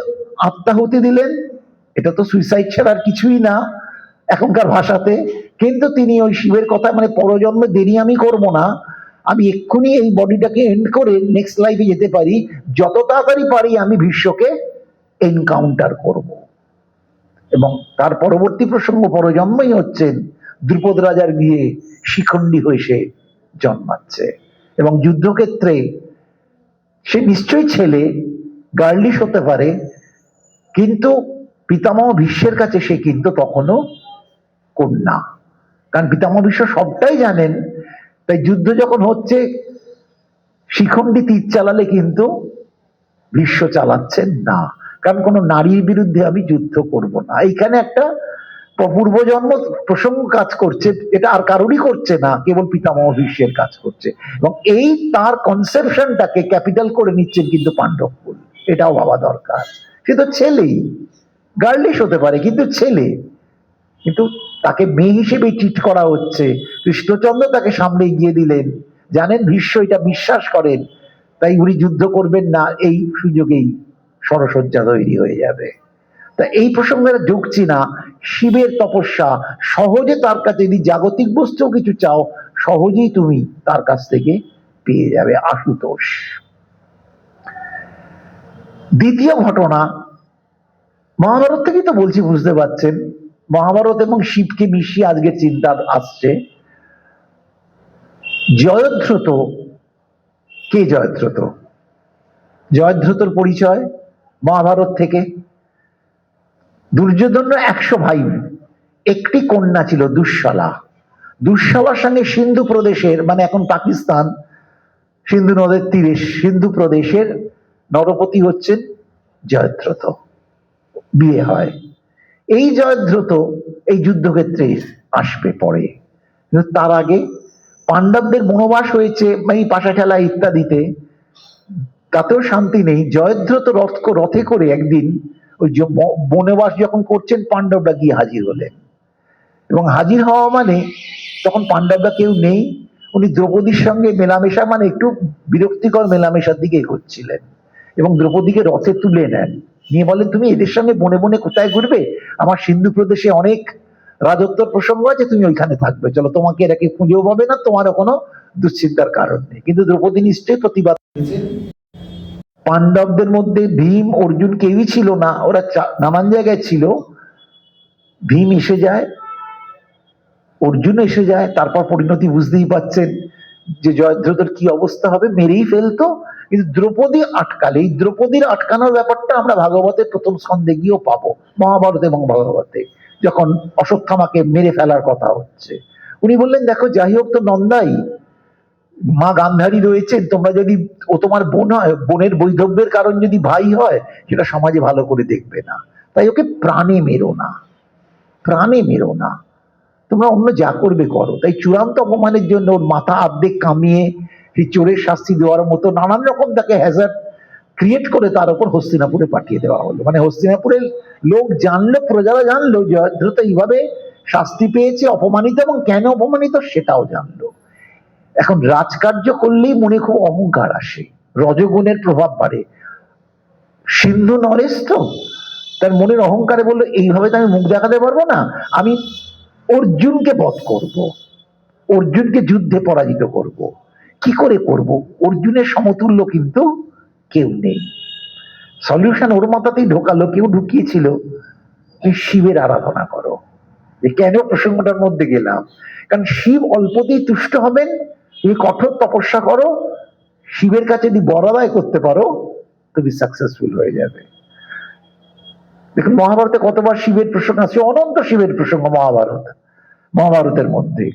আত্মাহুতি দিলেন। এটা তো সুইসাইড ছাড়া আর কিছুই না এখনকার ভাষাতে, কিন্তু তিনি ওই শিবের কথা, মানে পরজন্মে দেরি আমি করব না, আমি এক্ষুনি এই বডিটাকে এন্ড করে নেক্সট লাইফে যেতে পারি, যত তাড়াতাড়ি পারি আমি ভীষ্মকে এনকাউন্টার করব। এবং তার পরবর্তী প্রসঙ্গ পরজন্মই হচ্ছেন দ্রুপদ রাজার গিয়ে শিখণ্ডী হয়ে সে জন্মাচ্ছে। এবং যুদ্ধক্ষেত্রে সে নিশ্চয়ই ছেলে, গার্লিশ হতে পারে, কিন্তু পিতামহ ভীষ্মের কাছে সে কিন্তু তখনও কন্যা। কারণ পিতামহ ভীষ্ম সবটাই জানেন। তাই যুদ্ধ যখন হচ্ছে, শিখণ্ডী তীর চালালে কিন্তু ভীষ্ম চালাচ্ছেন না, কারণ কোনো নারীর বিরুদ্ধে আমি যুদ্ধ করব না। এইখানে একটা পূর্বজন্ম প্রসঙ্গ কাজ করছে, এটা আর কারোরই করছে না, কেবল পিতামহ ভীষ্মের কাজ করছে। এবং এই তার কনসেপশনটাকে ক্যাপিটাল করে নিচ্ছেন কিন্তু পাণ্ডবকুল। এটাও ভাবা দরকার। সে তো ছেলেই, গার্লিশ হতে পারে কিন্তু ছেলে, কিন্তু তাকে মেয়ে হিসেবে ট্রিট করা হচ্ছে। কৃষ্ণচন্দ্র তাকে সামনে এগিয়ে দিলেন, জানেন ভীষ্ম এটা বিশ্বাস করেন, তাই উনি যুদ্ধ করবেন না, এই সুযোগেই সরসজ্জা তৈরি হয়ে যাবে। তা এই প্রসঙ্গে ঢুকছি না। শিবের তপস্যা সহজে তার কাছে, যদি জাগতিক বস্তু কিছু চাও সহজেই তুমি তার কাছ থেকে পেয়ে যাবে। আশুতোষ। দ্বিতীয় ঘটনা মহাভারত থেকেই তো বলছি, বুঝতে পারছেন, মহাভারত এবং শিবকে মিশিয়ে আজকের চিন্তা আসছে। জয়দ্রথ কে? জয়দ্রথ, জয়দ্রথর পরিচয় মহাভারত থেকে। দুর্যোধন 100 ভাই, একটি কন্যা ছিল দুঃশলা। দুঃশলার সঙ্গে সিন্ধু প্রদেশের, মানে এখন পাকিস্তান, সিন্ধু নদের তীরে সিন্ধু প্রদেশের নরপতি হচ্ছেন জয়দ্রথ, বিয়ে হয়। এই জয়দ্রথ এই যুদ্ধক্ষেত্রে আসবে পরে, কিন্তু তার আগে পাণ্ডবদের বনবাস হয়েছে, মানে পাশা খেলা ইত্যাদিতে, তাতেও শান্তি নেই। জয়দ্রথ রথে করে একদিন ওই বনবাস যখন করছেন, পাণ্ডবরা গিয়ে হাজির হলেন। এবং হাজির হওয়া মানে তখন পাণ্ডবরা কেউ নেই, উনি দ্রৌপদীর সঙ্গে মেলামেশা, মানে একটু বিরক্তিকর মেলামেশার দিকে এগোচ্ছিলেন। এবং দ্রৌপদীকে রথে তুলে নেন, নিয়ে বলেন তুমি এদের সঙ্গে বনে বনে কোথায় ঘুরবে, আমার সিন্ধু প্রদেশে অনেক রাজত্বর প্রসঙ্গ আছে, তুমি ওইখানে থাকবে, চলো, তোমাকে এরা কেউ খুঁজেও পাবে না, তোমারও কোনো দুশ্চিন্তার কারণ নেই। কিন্তু দ্রৌপদী নিশ্চয়ই প্রতিবাদ করেছেন। পাণ্ডবদের মধ্যে ভীম অর্জুন কেউই ছিল না, ওরা নানান জায়গায় ছিল। ভীম এসে যায়, অর্জুন এসে যায়, তারপর পরিণতি বুঝতেই পাচ্ছেন যে জয়দ্রথের কি অবস্থা হবে, মেরেই ফেলতো। কিন্তু দ্রৌপদী আটকালে, এই দ্রৌপদীর আটকানোর ব্যাপারটা আমরা ভাগবতের প্রথম স্কন্ধে গিয়েও পাবো, মহাভারত এবং ভাগবতে, যখন অশ্বত্থামাকে মেরে ফেলার কথা হচ্ছে। উনি বললেন দেখো, যাই হোক তো নন্দাই, মা গান্ধারী রয়েছেন, তোমরা যদি, ও তোমার বোন হয়, বোনের বৈধব্যের কারণ যদি ভাই হয়, সেটা সমাজে ভালো করে দেখবে না, তাই ওকে প্রাণে মেরো না, প্রাণে মেরো না, তোমরা অন্য যা করবে করো। তাই চূড়ান্ত অপমানের জন্য ওর মাথা অর্ধেক কামিয়ে সেই চোরের শাস্তি দেওয়ার মতো নানান রকম তাকে হ্যাজার্ড ক্রিয়েট করে তার উপর হস্তিনাপুরে পাঠিয়ে দেওয়া হলো। মানে হস্তিনাপুরের লোক জানলো, প্রজারা জানলো জয়দ্রথ এইভাবে শাস্তি পেয়েছে, অপমানিত, এবং কেন অপমানিত সেটাও জানলো। এখন রাজকার্য করলেই মনে খুব অহংকার আসে, রজগুণের প্রভাব বাড়ে। সিন্ধু নরেশ তো তার মনের অহংকারে বললো, এইভাবে তো আমি মুখ দেখাতে পারবো না, আমি অর্জুনকে বধ করব, অর্জুনকে যুদ্ধে পরাজিত করব। কি করে করব? অর্জুনের সমতুল্য কিন্তু কেউ নেই। সলিউশন ওর মাথাতেই ঢোকালো, কেউ ঢুকিয়েছিল, তুমি শিবের আরাধনা করো। কেন প্রসঙ্গটার মধ্যে গেলাম, কারণ শিব অল্পতেই তুষ্ট হবেন। তুমি কঠোর তপস্যা করো, শিবের কাছে যদি বর আদায় করতে পারো, তুমি সাকসেসফুল হয়ে যাবে। দেখুন মহাভারতে কতবার শিবের প্রসঙ্গ আছে, অনন্ত শিবের প্রসঙ্গ মহাভারতের মধ্যে।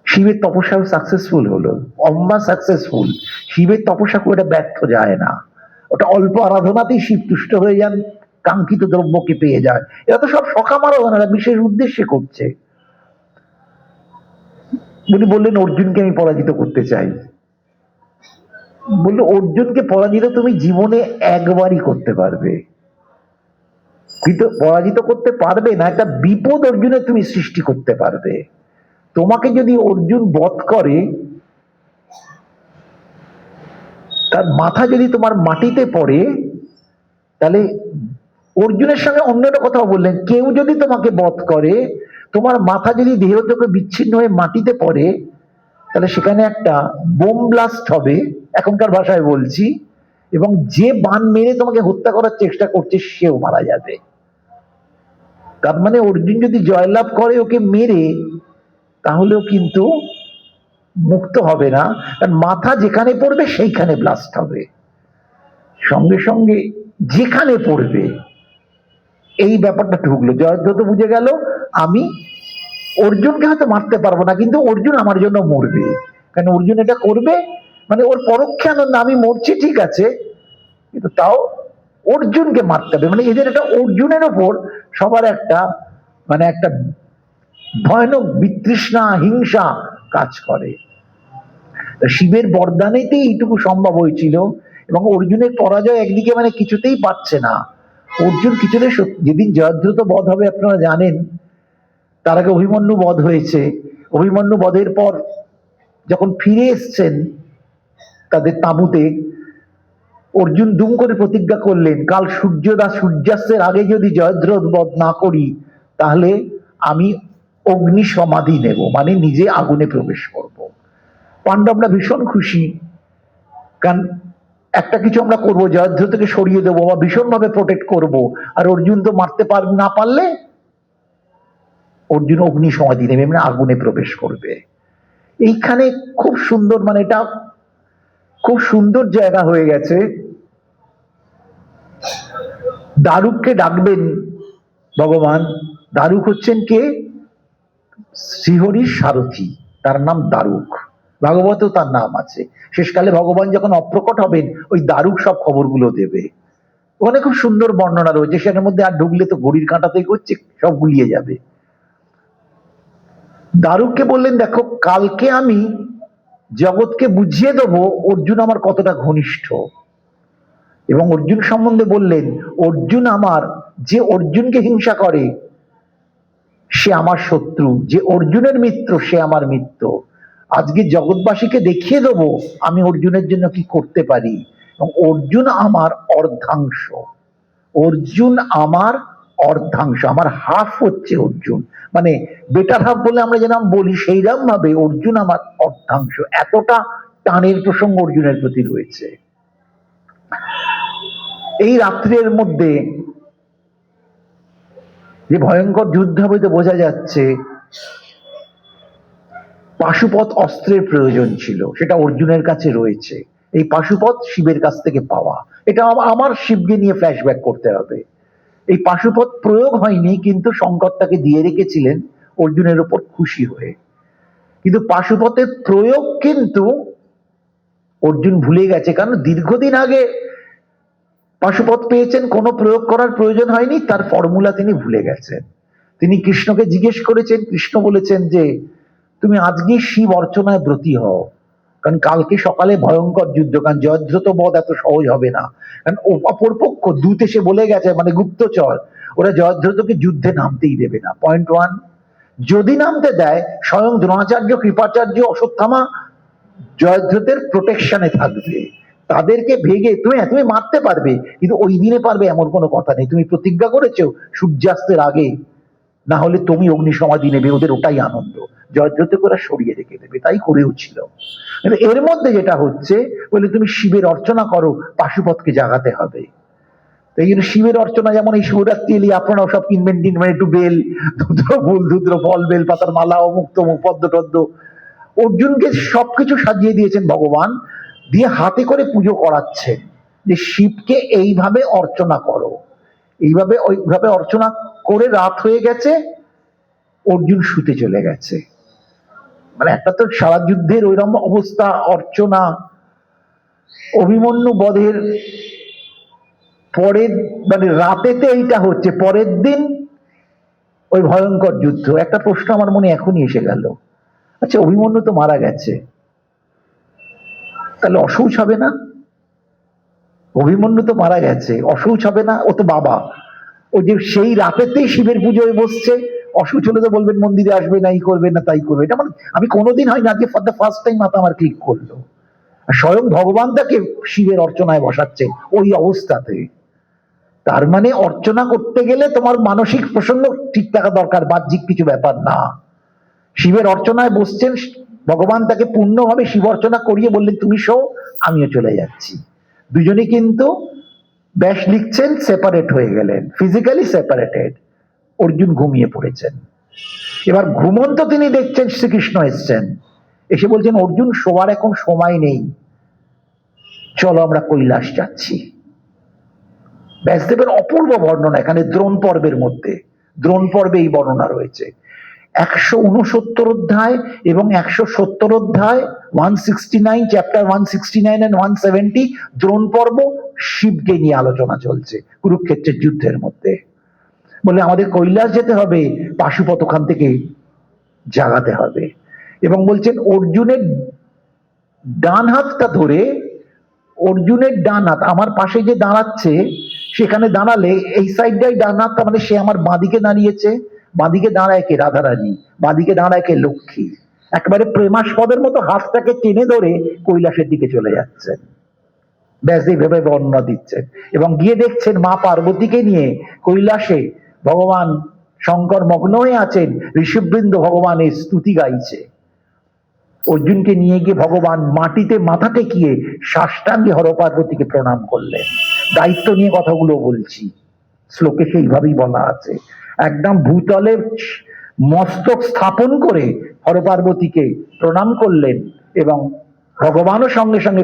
শিবের তপস্যাও সাকসেসফুল হলো, অম্বা সাকসেসফুল, শিবের তপস্যা খুব একটা ব্যর্থ যায় না, ওটা অল্প আরাধনাতেই শিব তুষ্ট হয়ে যান, কাঙ্ক্ষিত দ্রব্যকে পেয়ে যায়। এরা তো সব সকাম আরাধনা, বিশেষ উদ্দেশ্যে করছে। উনি বললেন অর্জুনকে আমি পরাজিত করতে চাই। বললো অর্জুনকে পরাজিত তুমি জীবনে একবারই করতে পারবে, কিন্তু পরাজিত করতে পারবে না, একটা বিপদ অর্জুনের তুমি সৃষ্টি করতে পারবে। তোমাকে যদি অর্জুন বধ করে, তার মাথা যদি তোমার মাটিতে পড়ে, তাহলে অর্জুনের সঙ্গে অন্য একটা কথা বললেন, কেউ যদি তোমাকে বধ করে, তোমার মাথা যদি দেহ থেকে বিচ্ছিন্ন হয়ে মাটিতে পড়ে, তাহলে সেখানে একটা বোম ব্লাস্ট হবে, এখনকার ভাষায় বলছি, এবং যে বান মেরে তোমাকে হত্যা করার চেষ্টা করছে সেও মারা যাবে। তার মানে অর্জুন যদি জয়লাভ করে ওকে মেরে, তাহলেও কিন্তু মুক্ত হবে না, কারণ মাথা যেখানে পড়বে সেইখানে ব্লাস্ট হবে, সঙ্গে সঙ্গে যেখানে পড়বে। এই ব্যাপারটা ঢুকলো, জয়দ্রথ বুঝে গেল আমি অর্জুনকে হয়তো মারতে পারবো না, কিন্তু অর্জুন আমার জন্য মরবে, কারণ অর্জুন এটা করবে, মানে ওর পরোক্ষে আনন্দ, আমি মরছি ঠিক আছে, কিন্তু তাও অর্জুনকে মারতে হবে। মানে এদের একটা অর্জুনের ওপর সবার একটা মানে একটা ভয়ানক বিতৃষ্ণা, হিংসা কাজ করে। শিবের বরদানেতেই এইটুকু সম্ভব হয়েছিল, এবং অর্জুনের পরাজয় একদিকে মানে কিছুতেই পাচ্ছে না। অর্জুন কিছুতে, যেদিন জয়দ্রথ বধ হবে আপনারা জানেন, তার আগে অভিমন্যু বধ হয়েছে। অভিমন্যু বধের পর যখন ফিরে এসছেন তাদের তাঁবুতে, অর্জুন দুম করে প্রতিজ্ঞা করলেন, কাল সূর্যাস্তের আগে যদি জয়দ্রথ বধ না করি, তাহলে আমি অগ্নি সমাধি নেব, মানে নিজে আগুনে প্রবেশ করব। পাণ্ডবরা ভীষণ খুশি, কারণ একটা কিছু আমরা করবো, জয়দ্রথকে সরিয়ে দেবো বা ভীষণভাবে প্রোটেক্ট করব, আর অর্জুন তো মারতে না পারলে অর্জুন অগ্নি সমাধি নেবে, মানে আগুনে প্রবেশ করবে। এইখানে খুব সুন্দর, মানে এটা খুব সুন্দর জায়গা হয়ে গেছে। দারুককে ডাকবেন ভগবান, দারুক হচ্ছেন কে? শ্রীহরির সারথি, তার নাম দারুক, ভাগবতেও তার নাম আছে। শেষকালে ভগবান যখন অপ্রকট হবেন, ওই দারুক সব খবরগুলো দেবে। ওখানে খুব সুন্দর বর্ণনা রয়েছে, সেটার মধ্যে আর ঢুকলে তো ঘড়ির কাঁটাতেই করছে, সব গুলিয়ে যাবে। দারুককে বললেন, দেখো কালকে আমি জগৎকে বুঝিয়ে দেবো অর্জুন আমার কতটা ঘনিষ্ঠ। এবং অর্জুন সম্বন্ধে বললেন, অর্জুন আমার, যে অর্জুনকে হিংসা করে সে আমার শত্রু, যে অর্জুনের মিত্র সে আমার মিত্র। আজকে জগৎবাসীকে দেখিয়ে দেবো আমি অর্জুনের জন্য কি করতে পারি, এবং অর্জুন আমার অর্ধাংশ, অর্জুন আমার অর্ধাংশ, আমার হাফ হচ্ছে অর্জুন, মানে বেটার হাফ বলে আমরা যেরকম বলি সেইরকম ভাবে অর্জুন আমার অর্ধাংশ। এতটা টানের প্রসঙ্গ অর্জুনের প্রতি রয়েছে। এই রাত্রের মধ্যে যে ভয়ঙ্কর যুদ্ধ হবে তো বোঝা যাচ্ছে পাশুপত অস্ত্রের প্রয়োজন ছিল, সেটা অর্জুনের কাছে রয়েছে। এই পাশুপত শিবের কাছ থেকে পাওয়া, এটা আমার শিবকে নিয়ে ফ্ল্যাশব্যাক করতে হবে। এই পাশুপত প্রয়োগ হয়নি, কিন্তু শঙ্কর তাকে দিয়ে রেখেছিলেন অর্জুনের উপর খুশি হয়ে। কিন্তু পাশুপতের প্রয়োগ কিন্তু অর্জুন ভুলে গেছে, কারণ দীর্ঘদিন আগে পাশুপত পেয়েছেন, কোনো প্রয়োগ করার প্রয়োজন হয়নি, তার ফর্মুলা তিনি ভুলে গেছেন। তিনি কৃষ্ণকে জিজ্ঞেস করেছেন, কৃষ্ণ বলেছেন যে তুমি আজকে শিব অর্চনায় ব্রতী হও, কারণ কালকে সকালে ভয়ঙ্কর যুদ্ধ, কারণ জয়দ্রথ বধ এত সহজ হবে না, কারণ অপরপক্ষ দূত এসে বলে গেছে, মানে গুপ্তচর, ওরা জয়দ্রথকে যুদ্ধে নামতেই দেবে না। পয়েন্ট ওয়ান, যদি নামতে দেয় স্বয়ং দ্রোণাচার্য, কৃপাচার্য, অশ্বত্থামা জয়দ্রথের প্রোটেকশনে থাকবে, তাদেরকে ভেগে তুমি মারতে পারবে, কিন্তু ওই দিনে পারবে এমন কোনো কথা নেই। তুমি প্রতিজ্ঞা করেছো সূর্যাস্তের আগে না হলে তুমি অগ্নি সমাধি নেবে, ওদের ওটাই আনন্দ, জয়দ্রথকে ওরা সরিয়ে রেখে দেবে, তাই করেও ছিল। এর মধ্যে যেটা হচ্ছে বলে তুমি শিবের অর্চনা করো, পাশুপতকে জাগাতে হবে। এই জন্য শিবের অর্চনা, যেমন এই শিবরাত্রি এলি আপনারাও সব কিনবেন, মানে একটু বেল, ধুদ্র ফুল, ধুদ্র ফল, বেল পাতার মালা, অমুক তমুক, পদ্ম টদ্ম, অর্জুনকে সবকিছু সাজিয়ে দিয়েছেন ভগবান, দিয়ে হাতে করে পুজো করাচ্ছেন যে শিবকে এইভাবে অর্চনা করো। এইভাবে ওইভাবে অর্চনা করে রাত হয়ে গেছে, অর্জুন শুতে চলে গেছে। মানে একটা তো সারা যুদ্ধের ওইরকম অবস্থা, অর্চনা, অভিমন্যু বধের পরের মানে রাতেতে এইটা হচ্ছে, পরের দিন ওই ভয়ঙ্কর যুদ্ধ। একটা প্রশ্ন আমার মনে এখনই এসে গেল, আচ্ছা অভিমন্যু তো মারা গেছে, তাহলে অশৌচ হবে না? অভিমন্যু তো মারা গেছে, অশৌচ হবে না? ও তো বাবা, ও যে সেই রাতেতেই শিবের পুজোয় বসছে, অশৌচ হলে তো বলবেন মন্দিরে আসবে না, এই করবে না তাই করবে। এটা মানে আমি কোনোদিন হয় না, আজকে ফর দ্য ফার্স্ট টাইম মাথা আমার ক্লিক করলো। আর স্বয়ং ভগবান তাকে শিবের অর্চনায় বসাচ্ছে ওই অবস্থাতে। তার মানে অর্চনা করতে গেলে তোমার মানসিক প্রসন্ন ঠিক থাকা দরকার, বাহ্যিক কিছু ব্যাপার না। শিবের অর্চনায় বসছেন, ভগবান তাকে পূর্ণভাবে শিব অর্চনা করিয়ে বললেন তুমি শো, আমিও চলে যাচ্ছি। দুজনে কিন্তু ব্যাস লিখছেন, সেপারেট হয়ে গেলেন, ফিজিক্যালি সেপারেটেড। অর্জুন ঘুমিয়ে পড়েছেন। এবার ঘুমন্ত তিনি দেখছেন শ্রীকৃষ্ণ এসছেন, এসে বলছেন অর্জুন শোয়ার এখন সময় নেই, চলো আমরা কৈলাস যাচ্ছি। ব্যাসদেবের অপূর্ব বর্ণনা এখানে দ্রোণ পর্বের মধ্যে, দ্রোণ পর্বে এই বর্ণনা রয়েছে। 169 অধ্যায় এবং 170 অধ্যায়, 169 চ্যাপ্টার 169 and 170 দ্রোণ পর্ব, শিবকে নিয়ে আলোচনা চলছে কুরুক্ষেত্রের যুদ্ধের মধ্যে। বলে আমাদের কৈলাস যেতে হবে, পাশুপত ওখান থেকে জাগাতে হবে। এবং বলছেন অর্জুনের ডান হাতটা ধরে, অর্জুনের ডান হাত আমার পাশে যে দাঁড়াচ্ছে সেখানে দাঁড়ালে এই সাইডটাই ডান হাতটা, মানে সে আমার বাঁদিকে দাঁড়িয়েছে, বাঁদিকে দাঁড়ায় কে? রাধারানী, বাঁদিকে দাঁড়ায় কে? লক্ষ্মী। একেবারে প্রেমাস্পদের মতো হাতটাকে টেনে ধরে কৈলাসের দিকে চলে যাচ্ছেন। ব্যাস এইভাবে বর্ণনা দিচ্ছেন। এবং গিয়ে দেখছেন মা পার্বতীকে নিয়ে কৈলাসে ভগবান শঙ্কর মগ্ন হয়ে আছেন, ঋষিবৃন্দ ভগবানের স্তুতি গাইছে। অর্জুনকে নিয়ে গিয়ে ভগবান মাটিতে মাথা টেকিয়ে সাষ্টাঙ্গে হর পার্বতীকে প্রণাম করলেন। দায়িত্ব নিয়ে কথাগুলো বলছি, শ্লোকে সেইভাবেই বলা আছে। একদম ভূতলে মস্তক স্থাপন করে হর পার্বতীকে প্রণাম করলেন এবং ভগবানও সঙ্গে সঙ্গে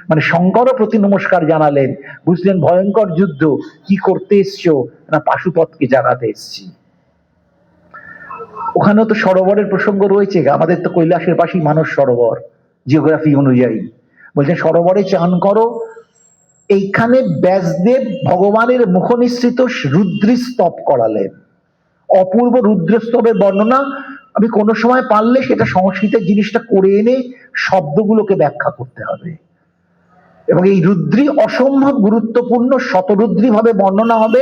মানে শঙ্করও প্রতি নমস্কার জানালেন। বুঝলেন ভয়ঙ্কর যুদ্ধ, কি করতে এসছো? না পাশুপতকে জাগাতে এসছি। ওখানেও তো সরোবরের প্রসঙ্গ রয়েছে, আমাদের তো কৈলাসের পাশেই মানস সরোবর জিওগ্রাফি অনুযায়ী। বলছেন সরোবরে চান করো। এইখানে ব্যাসদেব ভগবানের মুখ নিঃসৃত রুদ্রস্তব করালেন, অপূর্ব রুদ্রস্তবের বর্ণনা। আমি কোনো সময় পারলে সেটা সংস্কৃতের জিনিসটা করে এনে শব্দগুলোকে ব্যাখ্যা করতে হবে। এবং এই রুদ্রী অসম্ভব গুরুত্বপূর্ণ, শতরুদ্রী ভাবে বর্ণনা হবে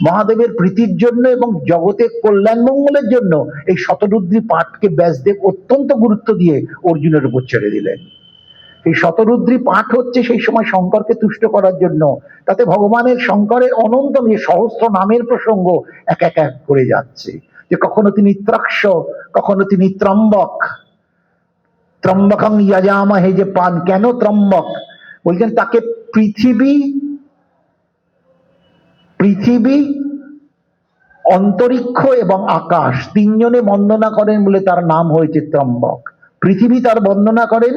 মহাদেবের প্রীতির জন্য এবং জগতের কল্যাণ মঙ্গলের জন্য। এই শতরুদ্রী পাঠকে ব্যাসদেব অত্যন্ত গুরুত্ব দিয়ে অর্জুনের উপর ছেড়ে দিলেন। এই শতরুদ্রী পাঠ হচ্ছে সেই সময় শঙ্করকে তুষ্ট করার জন্য। তাতে ভগবানের শঙ্করের অনন্ত নিয়ে সহস্র নামের প্রসঙ্গ এক এক এক করে যাচ্ছে। যে কখনো তিনি ত্রক্ষ, কখনো তিনি ত্রম্বক, ত্রম্বকং ইয়াজামহে, যে পান। কেন ত্রম্বক? বলছেন তাকে পৃথিবী, অন্তরিক্ষ এবং আকাশ তিনজনে বন্দনা করেন বলে তার নাম হয়েছে ত্রম্বক। পৃথিবী তার বন্দনা করেন,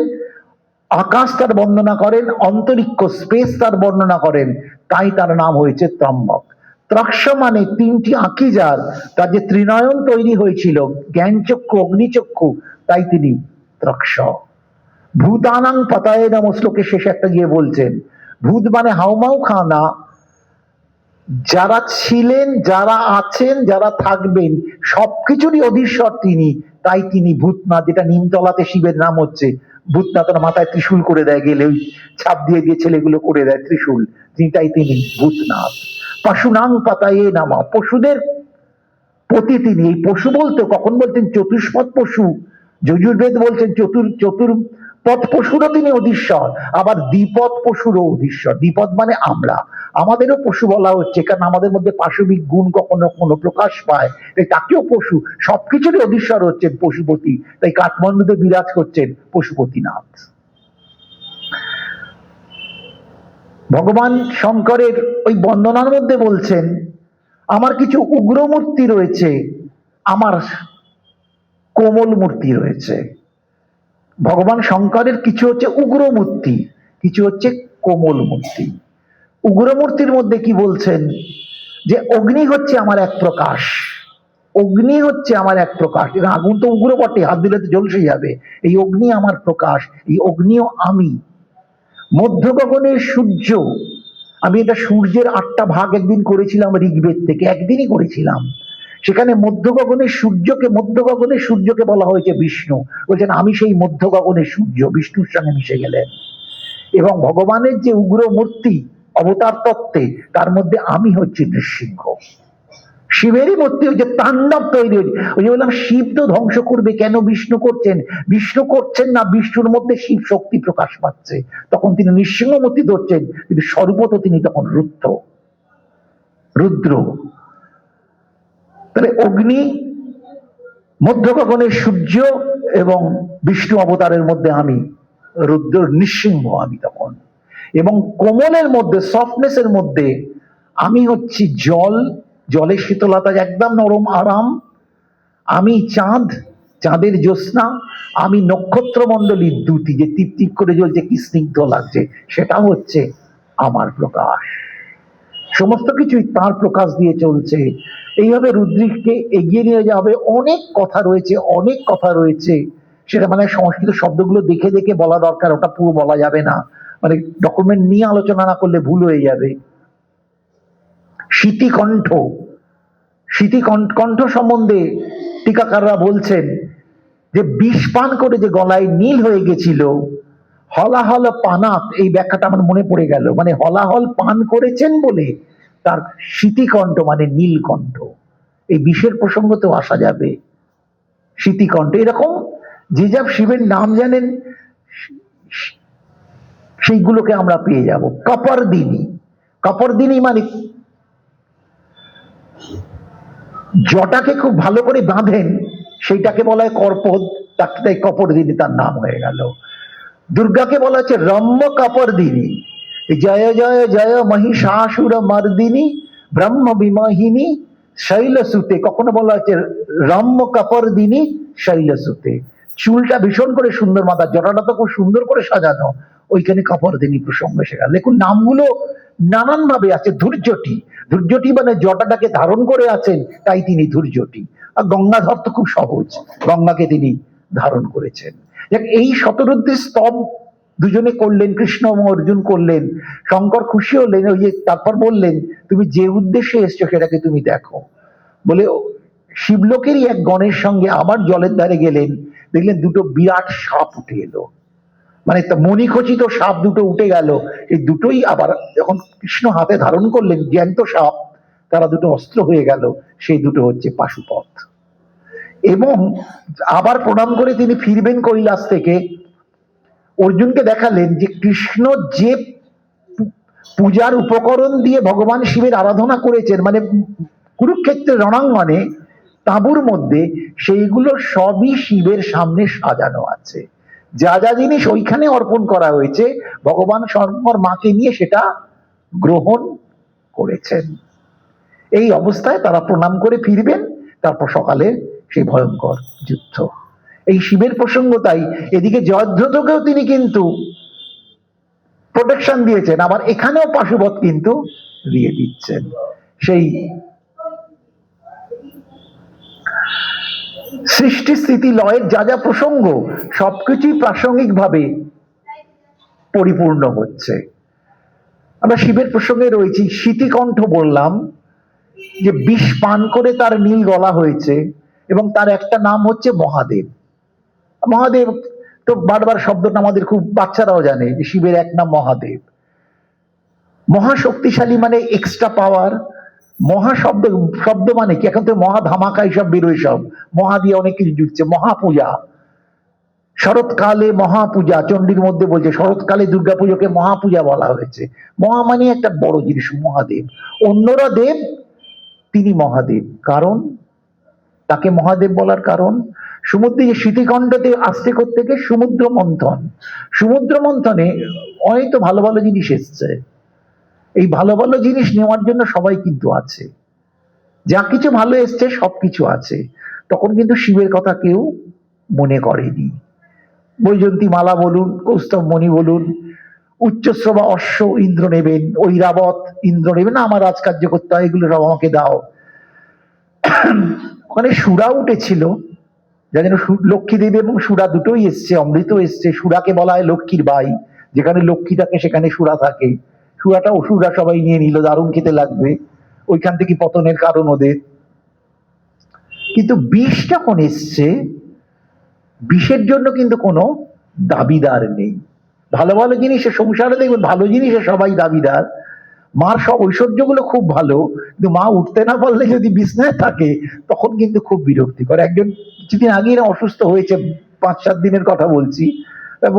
আকাশ তার বর্ণনা করেন, অন্তরিক্ষ স্পেস তার বর্ণনা করেন, তাই তার নাম হয়েছে ত্রম্বক। ত্রক্ষ মানে তিনটি আঁকি, যার তার যে ত্রিনয়ন তৈরি হয়েছিল, জ্ঞানচক্ষু, অগ্নিচক্ষু, তাই তিনি ত্রক্ষ। ভূতানাং পতায়ে নমঃ শ্লোকের শেষে একটা গিয়ে বলছেন, ভূত মানে হাউমাউ খানা, যারা ছিলেন, যারা আছেন, যারা থাকবেন, সবকিছুরই অধীশ্বর তিনি, তাই তিনি ভূতনাথ। যেটা নিমতলাতে শিবের নাম হচ্ছে ভূতনাথ, মাথায় ত্রিশূল করে দেয়, গেলে ওই ছাপ দিয়ে দিয়ে ছেলেগুলো করে দেয় ত্রিশূল, তাই তিনি ভূতনাথ। পশুনাং পাতায়ে নামা, পশুদের পতি তিনি। এই পশু বলতে কখন বলতেন চতুষ্পদ পশু, যজুর্বেদ বলছেন চতুর্পদ পশুরও তিনি অধীশ্বর, আবার দ্বিপদ পশুরও অধীশ্বর। দ্বিপদ মানে আমরা, আমাদেরও পশু বলা হচ্ছে, কারণ আমাদের মধ্যে পাশবিক গুণ কখনো কখনো প্রকাশ পায়, তাই তাকেও পশু। সবকিছুরই অধীশ্বর হচ্ছেন পশুপতি, তাই কাঠমান্ডুতে বিরাজ করছেন পশুপতিনাথ। ভগবান শঙ্করের ওই বন্দনার মধ্যে বলছেন আমার কিছু উগ্র মূর্তি রয়েছে, আমার কোমল মূর্তি রয়েছে। ভগবান শঙ্করের কিছু হচ্ছে উগ্র মূর্তি, কিছু হচ্ছে কোমল মূর্তি। উগ্র মূর্তির মধ্যে কি বলছেন? যে অগ্নি হচ্ছে আমার এক প্রকাশ, অগ্নি হচ্ছে আমার এক প্রকাশ। আগুন তো উগ্র বটে, হাত দিলে তো ঝলসে যাবে। এই অগ্নি আমার প্রকাশ, এই অগ্নিও আমি। মধ্য গগনের সূর্য, আমি এটা সূর্যের 8টা ভাগ একদিন করেছিলাম ঋগ্বেদ থেকে, একদিনই করেছিলাম। সেখানে মধ্য গগনের সূর্যকে বলা হয়েছে বিষ্ণু। বলছেন আমি সেই মধ্য গগনের সূর্য, বিষ্ণুর সঙ্গে মিশে গেলেন। এবং ভগবানের যে উগ্র মূর্তি অবতার তত্ত্বে, তার মধ্যে আমি হচ্ছে নৃসিংহ। শিবেরই মূর্তি হচ্ছে তাণ্ডব তৈরি হয়েছে। ওই যে বললাম শিব তো ধ্বংস করবে, কেন বিষ্ণু করছেন? বিষ্ণু করছেন না, বিষ্ণুর মধ্যে শিব শক্তি প্রকাশ পাচ্ছে, তখন তিনি নৃসিংহ মূর্তি ধরছেন, কিন্তু স্বরূপত তিনি তখন রুদ্র। তাহলে অগ্নি, মধ্য গগনের সূর্য এবং বিষ্ণু অবতারের মধ্যে আমি রুদ্র, নৃসিংহ আমি তখন। এবং কোমলের মধ্যে, সফটনেসের মধ্যে আমি হচ্ছি জল, জলের শীতলতা একদম নরম আরাম। আমি চাঁদ, চাঁদের জ্যোৎস্না। আমি নক্ষত্র মণ্ডলীর দ্যুতি, যে টিপ টিপ করে জ্বলছে, কি স্নিগ্ধ লাগছে, সেটা হচ্ছে আমার প্রকাশ। সমস্ত কিছুই তার প্রকাশ দিয়ে চলছে। এইভাবে রুদ্রিককে এগিয়ে নিয়ে যাবে। অনেক কথা রয়েছে, সেটা মানে সংস্কৃত শব্দগুলো দেখে দেখে বলা দরকার, ওটা পুরো বলা যাবে না, মানে ডকুমেন্ট নিয়ে আলোচনা না করলে ভুল হয়ে যাবে। কণ্ঠ সম্বন্ধে টিকাকাররা বলছেন যে বিষ পান করে যে গলায় নীল হয়ে গেছিল, হলাহল পানাত, এই ব্যাখ্যাটা আমার মনে পড়ে গেল, মানে হলাহল পান করেছেন বলে তার স্মৃতিকণ্ঠ মানে নীলকণ্ঠ। এই বিষের প্রসঙ্গতেও আসা যাবে, স্মৃতিকণ্ঠ। এরকম যে যা শিবের নাম জানেন সেইগুলোকে আমরা পেয়ে যাব। কপরদিনী মানে জটাকে খুব ভালো করে বাঁধেন, সেইটাকে বলা হয় কর্পদ, তাই কপরদিনী তার নাম হয়ে গেল। দুর্গাকে বলা হচ্ছে রম্য কপরদিনী, জয় জয় জয় মহিষাসুর মর্দিনী ব্রহ্ম বিমোহিনী শৈলসুতে, কখনো বলা হচ্ছে রম্য কপরদিনী শৈলসুতে। চুলটা ভীষণ করে সুন্দর, মাথা জটাটা তো খুব সুন্দর করে সাজানো, ওইখানে কপরদিনী প্রসঙ্গ এসে গেল। দেখুন নামগুলো নানান ভাবে আছে। ধৈর্যটি মানে জটাটাকে ধারণ করে আছেন, তাই তিনি ধৈর্যটি। আর গঙ্গাধর তো খুব সহজ, গঙ্গাকে তিনি ধারণ করেছেন। এই শতরুদ্রের স্তব দুজনে করলেন, কৃষ্ণ এবং অর্জুন করলেন। শঙ্কর খুশি হলেন, ওই যে তারপর বললেন তুমি যে উদ্দেশ্যে এসছো সেটাকে তুমি দেখো বলে শিবলোকেরই এক গণের সঙ্গে আবার জলের ধারে গেলেন, দেখলেন দুটো বিরাট সাপ উঠে এলো, মানে মণিখচিত সাপ দুটো উঠে গেল। এই দুটোই আবার যখন কৃষ্ণ হাতে ধারণ করলেন জ্যান্ত সাপ, তারা দুটো অস্ত্র হয়ে গেল, সেই দুটো হচ্ছে পাশুপত। এবং আবার প্রণাম করে তিনি ফিরবেন কৈলাস থেকে, অর্জুনকে দেখালেন যে কৃষ্ণ যে পূজার উপকরণ দিয়ে ভগবান শিবের আরাধনা করেছেন, মানে কুরুক্ষেত্রের রণাঙ্গনে তাঁবুর মধ্যে, সেইগুলো সবই শিবের সামনে সাজানো আছে। যা যা জিনিস ওইখানে অর্পণ করা হয়েছে, ভগবান শঙ্কর মাকে নিয়ে সেটা গ্রহণ করেছেন। এই অবস্থায় তারা প্রণাম করে ফিরবেন, তারপর সকালে সেই ভয়ঙ্কর যুদ্ধ। এই শিবের প্রসঙ্গ, তাই এদিকে জয়দ্রথকেও তিনি কিন্তু প্রোটেকশন দিয়েছেন, আবার এখানেও পাশুপত কিন্তু দিয়ে দিচ্ছেন। সেই সৃষ্টি স্থিতি লয়ের যা যা প্রসঙ্গ, সবকিছুই প্রাসঙ্গিকভাবে পরিপূর্ণ হচ্ছে। আমরা শিবের প্রসঙ্গে রয়েছি। স্মৃতিকণ্ঠ বললাম যে বিষ পান করে তার নীল গলা হয়েছে, এবং তার একটা নাম হচ্ছে মহাদেব। মহাদেব তো বারবার শব্দটা আমাদের খুব, বাচ্চারাও জানে যে শিবের এক নাম মহাদেব। মহাশক্তিশালী মানে এক্সট্রা পাওয়ার। শব্দ মানে কি, এখন তো মহা ধামাকা এইসব বেরোয়, সব মহা দিয়ে অনেক কিছু জুটছে। মহাপূজা, শরৎকালে মহাপূজা, চণ্ডীর মধ্যে বলছে শরৎকালে দুর্গাপুজোকে মহাপূজা বলা হয়েছে। মহা মানে একটা বড় জিনিস, মহাদেব। অন্যরা দেব, তিনি মহাদেব। কারণ তাকে মহাদেব বলার কারণ, সমুদ্রে যে স্মৃতিকণ্ঠতে আসতে করতে গিয়ে সমুদ্র মন্থনে অনেক তো ভালো ভালো জিনিস এসছে। এই ভালো ভালো জিনিস নেওয়ার জন্য সবাই কিন্তু আছে, যা কিছু ভালো এসছে সবকিছু আছে। তখন কিন্তু শিবের কথা কেউ মনে করেনি। বৈজন্তী মালা বলুন, কৌস্তব মণি বলুন, উচ্চশ্রবা অশ্ব ইন্দ্র নেবেন, ঐরাবত ইন্দ্র নেবেন, আমার রাজকার্য করতে হয়, এগুলো সব আমাকে দাও। ওখানে সুরা উঠেছিল, যা যেন লক্ষ্মী দেবী এবং সুরা দুটোই এসছে, অমৃত এসছে। সুরাকে বলা হয় লক্ষ্মীর ভাই, যেখানে লক্ষ্মী থাকে সেখানে সুরা থাকে। সুরাটা অসুররা সবাই নিয়ে নিল, দারুণ খেতে লাগবে, ওইখান থেকে পতনের কারণ ওদের। কিন্তু বিষ যখন এসছে, বিষের জন্য কিন্তু কোনো দাবিদার নেই। ভালো ভালো জিনিসের সংসারে দেখবেন, ভালো জিনিসে সবাই দাবিদার। মার সব ঐশ্বর্যগুলো খুব ভালো, কিন্তু মা উঠতে না পারলে যদি বিছনায় থাকে তখন কিন্তু খুব বিরক্তিকর। একজন কিছুদিন আগেই না অসুস্থ হয়েছে, 5-7 দিনের কথা বলছি,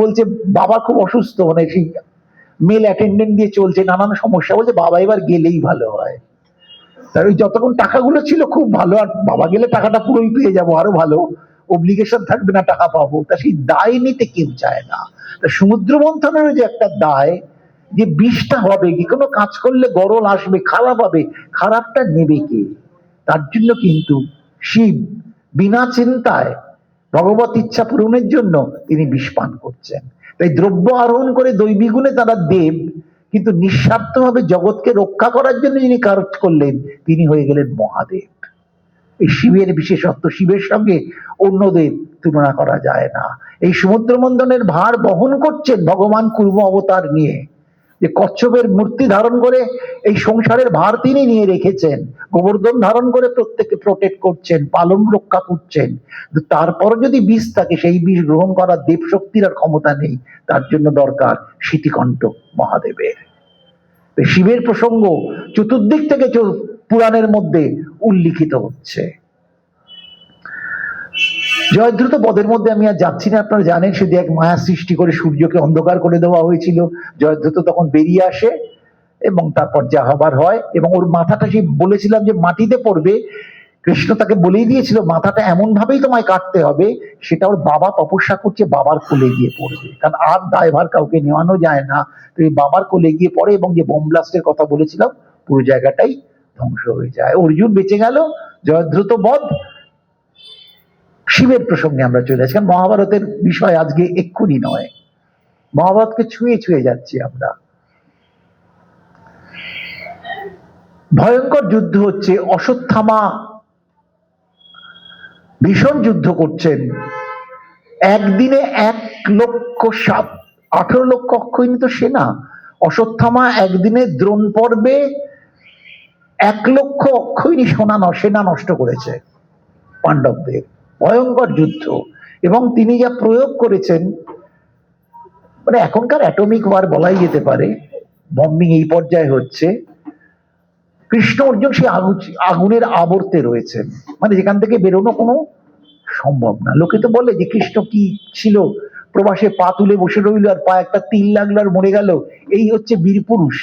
বলছে বাবা খুব অসুস্থ, মানে সেই মেল অ্যাটেন্ডেন্ট দিয়ে চলছে, নানান সমস্যা, বলছে বাবা এবার গেলেই ভালো হয়। তার ওই যতক্ষণ টাকাগুলো ছিল খুব ভালো, আর বাবা গেলে টাকাটা পুরোই পেয়ে যাবো, আরো ভালো, অব্লিগেশন থাকবে না, টাকা পাবো। তা সেই দায় নিতে কেউ চায় না। তা সমুদ্র মন্থনেরও যে একটা দায়, যে বিষটা হবে, কি কোনো কাজ করলে গরল আসবে, খারাপ হবে, খারাপটা নেবে কে? তার জন্য কিন্তু শিব বিনা চিন্তায় ভগবত ইচ্ছা পূরণের জন্য তিনি বিষ পান করছেন। তাই দ্রব্য আরোহণ করে দৈবী গুণে তারা দেব, কিন্তু নিঃস্বার্থভাবে জগৎকে রক্ষা করার জন্য যিনি কাজ করলেন তিনি হয়ে গেলেন মহাদেব। এই শিবের বিশেষত্ব, শিবের সঙ্গে অন্যদের তুলনা করা যায় না। এই সমুদ্র মন্থনের ভার বহন করছেন ভগবান কুর্ম অবতার নিয়ে, যে কচ্ছপের মূর্তি ধারণ করে এই সংসারের ভার তিনি নিয়ে রেখেছেন, গোবর্ধন ধারণ করে প্রত্যেককে প্রোটেক্ট করছেন, পালন রক্ষা করছেন। তারপর যদি বিষ থাকে, সেই বিষ গ্রহণ করার দেব শক্তির আর ক্ষমতা নেই, তার জন্য দরকার স্মৃতিকণ্ঠ মহাদেবের। শিবের প্রসঙ্গ চতুর্দিক থেকে পুরাণের মধ্যে উল্লিখিত হচ্ছে। জয়দ্রুত বধের মধ্যে আমি আর যাচ্ছি না, আপনারা জানেন, শুধু এক মায়া সৃষ্টি করে সূর্যকে অন্ধকার করে দেওয়া হয়েছিল। জয়দ্রুত তখন বেরিয়ে আসে এবং তারপর যা হবার হয়, এবং ওর মাথাটা, সেই বলেছিলাম যে মাটিতে পড়বে, কৃষ্ণ তাকে বলেই দিয়েছিল মাথাটা এমন ভাবেই তোমায় কাটতে হবে, সেটা ওর বাবা তপস্যা করছে, বাবার কোলে গিয়ে পড়বে, কারণ আর দায়ভার কাউকে নেওয়ানো যায় না। তো এই বাবার কোলে গিয়ে পড়ে, এবং যে বোম ব্লাস্টের কথা বলেছিলাম পুরো জায়গাটাই ধ্বংস হয়ে যায়। অর্জুন বেঁচে গেল, জয়দ্রুত বধ। শিবের প্রসঙ্গে আমরা চলে আসছি, কারণ মহাভারতের বিষয় আজকে এক্ষুনি নয়, মহাভারতকে ছুঁয়ে ছুঁয়ে যাচ্ছি আমরা। ভয়ঙ্কর যুদ্ধ হচ্ছে, অশ্বত্থামা ভীষণ যুদ্ধ করছেন। একদিনে 1,18 লক্ষ অক্ষৌহিণী তো সেনা, অশ্বত্থামা একদিনে দ্রোণ পর্বে 1 লক্ষ অক্ষৌহিণী সেনা নষ্ট করেছে পাণ্ডবদের। ভয়ঙ্কর যুদ্ধ, এবং তিনি যা প্রয়োগ করেছেন, মানে এখনকার অ্যাটমিক ওয়ার বলাই যেতে পারে, বম্বিং এই পর্যায়ে হচ্ছে। কৃষ্ণ অর্জুন সেই আগুনের আবর্তে রয়েছেন, মানে যেখান থেকে বেরোনো কোনো সম্ভব না। লোকে তো বলে যে কৃষ্ণ কি ছিল, প্রবাসে পা তুলে বসে রইল, আর পা একটা তিল লাগলো আর মরে গেল, এই হচ্ছে বীর পুরুষ,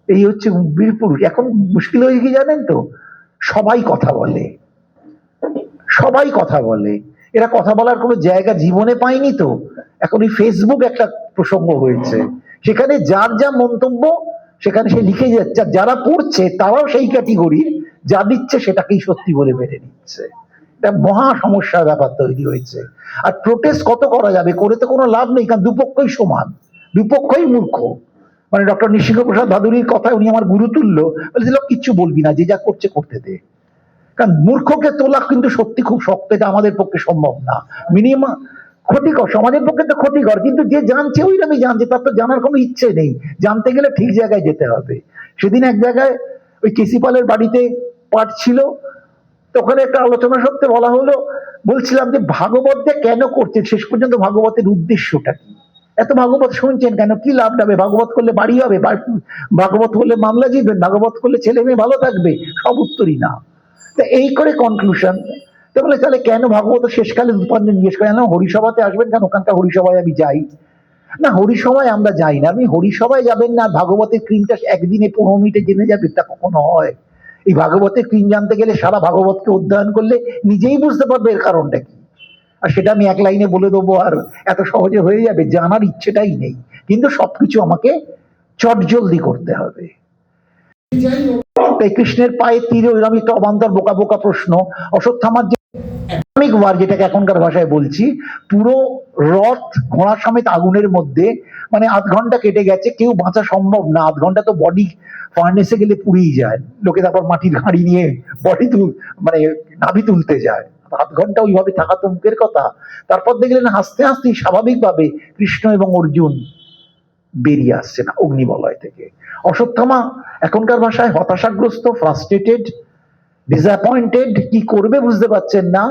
এই হচ্ছে বীর পুরুষ। এখন মুশকিল হয়ে কি জানেন তো, সবাই কথা বলে, সবাই কথা বলে, এরা কথা বলার কোনো জায়গা জীবনে পায়নি। তো এখন এই ফেসবুক একটা প্রসঙ্গ হয়েছে, সেখানে যার যা মন্তব্য সেখানে সে লিখে যাচ্ছে, যারা পড়ছে তারাও সেই ক্যাটেগরির, যা দিচ্ছে সেটাকেই সত্যি বলে মেনে নিচ্ছে। এটা মহা সমস্যার ব্যাপার তৈরি হয়েছে। আর প্রোটেস্ট কত করা যাবে, করে তো কোনো লাভ নেই, কারণ দুপক্ষই সমান, দুপক্ষই মূর্খ। মানে ডক্টর নৃসিংহপ্রসাদ ভাদুরীর কথায়, উনি আমার গুরু তুল্য, বলেছিল কিচ্ছু বলবি না, যে যা করছে করতে দে। কারণ মূর্খকে তোলা কিন্তু সত্যি খুব শক্ত, এটা আমাদের পক্ষে সম্ভব না। মিনিমাম ক্ষতিকর, সমাজের পক্ষে তো ক্ষতিকর, কিন্তু যে জানছে ওইরকমই জানছে, তার তো জানার কোনো ইচ্ছে নেই। জানতে গেলে ঠিক জায়গায় যেতে হবে। সেদিন এক জায়গায় ওই কেসিপালের বাড়িতে পাঠ ছিল, তো ওখানে একটা আলোচনা সত্ত্বে বলা হলো, বলছিলাম যে ভাগবতটা কেন করছেন, শেষ পর্যন্ত ভাগবতের উদ্দেশ্যটা কি, এত ভাগবত শুনছেন কেন, কি লাভ হবে? ভাগবত করলে বাড়ি হবে, ভাগবত করলে মামলা জিতবেন, ভাগবত করলে ছেলে মেয়ে ভালো থাকবে, সব উত্তরই না। তা এই করে কনক্লুশন। তো বলে তাহলে কেন ভাগবত শেষকালে দুপান্নে জিজ্ঞেস করে, হরিসভাতে আসবেন কেন? ওখানকার হরিসভায় আমি যাই না। হরিসভায় আমরা যাই না। আপনি হরিসভায় যাবেন না, ভাগবতের ক্রিমটা একদিনে 15 মিনিটে জেনে যাবে, তা কখনো হয়? এই ভাগবতের ক্রিম জানতে গেলে সারা ভাগবতকে অধ্যয়ন করলে নিজেই বুঝতে পারবে এর কারণটা কি। আর সেটা আমি এক লাইনে বলে দেবো আর এত সহজে হয়ে যাবে? জানার ইচ্ছেটাই নেই, কিন্তু সবকিছু আমাকে চটজলদি করতে হবে। তাই কৃষ্ণের পায়ে তীরে, ওইরকম একটা অবান্তর বোকা বোকা প্রশ্ন, অশ্বত্থামার যে অ্যাটমিক ওয়ার, যেটাকে এখনকার ভাষায় বলছি, পুরো রথ ঘোড়া সমেত আগুনের মধ্যে, মানে আধ ঘন্টা কেটে গেছে, কেউ বাঁচা সম্ভব না। আধ ঘন্টা তো বডি ফার্নেসে গেলে পুড়েই যায়, লোকে তারপর মাটির হাঁড়ি নিয়ে বডি মানে নাভি তুলতে যায়। আধ ঘন্টা ওইভাবে থাকা তো মুখের কথা। তারপর দেখলেন হাসতে হাসতেই স্বাভাবিকভাবে কৃষ্ণ এবং অর্জুন বেরিয়ে আসছেন অগ্নিবলয় থেকে। অশ্বত্থামা এখনকার ভাষায় হতাশাগ্রস্ত, ফ্রাস্ট্রেটেড, ডিসঅ্যাপয়েন্টেড, কি করবে বুঝতে পারছেন না।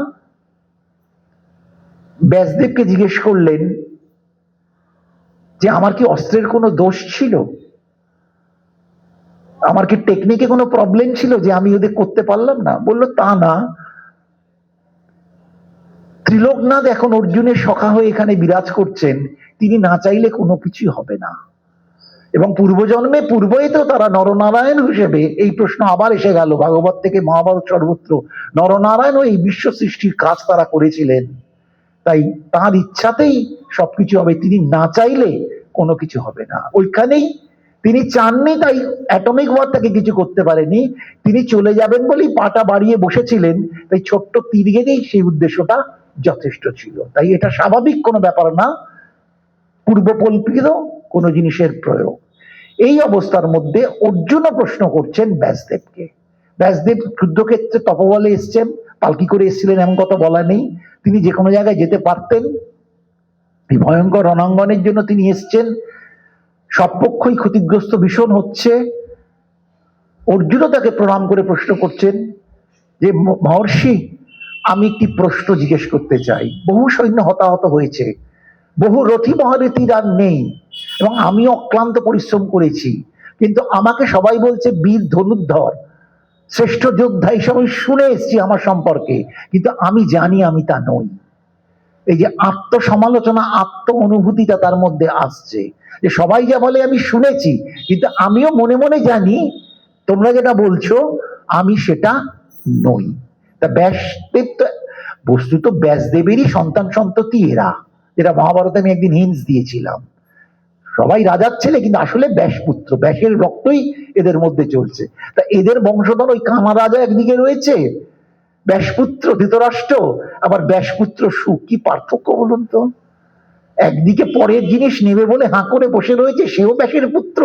ব্যাসদেবকে জিজ্ঞেস করলেন যে আমার কি অস্ত্রের কোনো দোষ ছিল, আমার কি টেকনিকে কোনো প্রবলেম ছিল যে আমি ওদের করতে পারলাম না? বললো তা না, ত্রিলোকনাথ এখন অর্জুনের সখা হয়ে এখানে বিরাজ করছেন, তিনি না চাইলে কোনো কিছুই হবে না। এবং পূর্বজন্মে পূর্বই তো তারা নরনারায়ণ হিসেবে, এই প্রশ্ন আবার এসে গেল ভাগবত থেকে মহাভারত সর্বত্র, নরনারায়ণ ও এই বিশ্ব সৃষ্টির কাজ তারা করেছিলেন, তাই তার ইচ্ছাতেই সবকিছু হবে, তিনি না চাইলে কোনো কিছু হবে না। ওইখানেই তিনি চাননি, তাই অ্যাটমিক ওয়ার তাকে কিছু করতে পারেনি। তিনি চলে যাবেন বলেই পাটা বাড়িয়ে বসেছিলেন, তাই ছোট্ট তীর গেলেই সেই উদ্দেশ্যটা যথেষ্ট ছিল। তাই এটা স্বাভাবিক কোনো ব্যাপার না, পূর্বকল্পিত কোনো জিনিসের প্রয়োগ। এই অবস্থার মধ্যে অর্জুনও প্রশ্ন করছেন ব্যাসদেবকে। ব্যাসদেব যুদ্ধক্ষেত্রে তপবলে এসছেন, পালকি করে এসেছিলেন এমন কথা বলা নেই, তিনি যে কোনো জায়গায় যেতে পারতেন। এই ভয়ঙ্কর রণাঙ্গনের জন্য তিনি এসছেন, সব পক্ষই ক্ষতিগ্রস্ত ভীষণ হচ্ছে। অর্জুনও তাকে প্রণাম করে প্রশ্ন করছেন যে মহর্ষি, আমি একটি প্রশ্ন জিজ্ঞেস করতে চাই। বহু সৈন্য হতাহত হয়েছে, বহু রথী মহারথীর আর নেই, এবং আমি অক্লান্ত পরিশ্রম করেছি, কিন্তু আমাকে সবাই বলছে বীর ধনুর্ধর, শ্রেষ্ঠ যোদ্ধা, এইসব আমি শুনে এসছি আমার সম্পর্কে, কিন্তু আমি জানি আমি তা নই। এই যে আত্মসমালোচনা, আত্ম অনুভূতিটা তার মধ্যে আসছে, যে সবাই যা বলে আমি শুনেছি, কিন্তু আমিও মনে মনে জানি তোমরা যেটা বলছো আমি সেটা নই। তা ব্যাসদেব তো বস্তুত ব্যাসদেবেরই সন্তান সন্ততি এরা, যেটা মহাভারতে আমি একদিন হিন্স দিয়েছিলাম। সবাই রাজার ছেলে, কিন্তু আসলে ব্যাসপুত্র, ব্যাসের রক্তই এদের মধ্যে চলছে। তা এদের বংশধর ওই কানা রাজা একদিকে রয়েছে, ব্যাসপুত্র ধৃতরাষ্ট্র, আবার ব্যাসপুত্র সুখ, কি পার্থক্য বলুন তো? একদিকে পরের জিনিস নেবে বলে হাঁ করে বসে রয়েছে, সেও ব্যাসের পুত্র,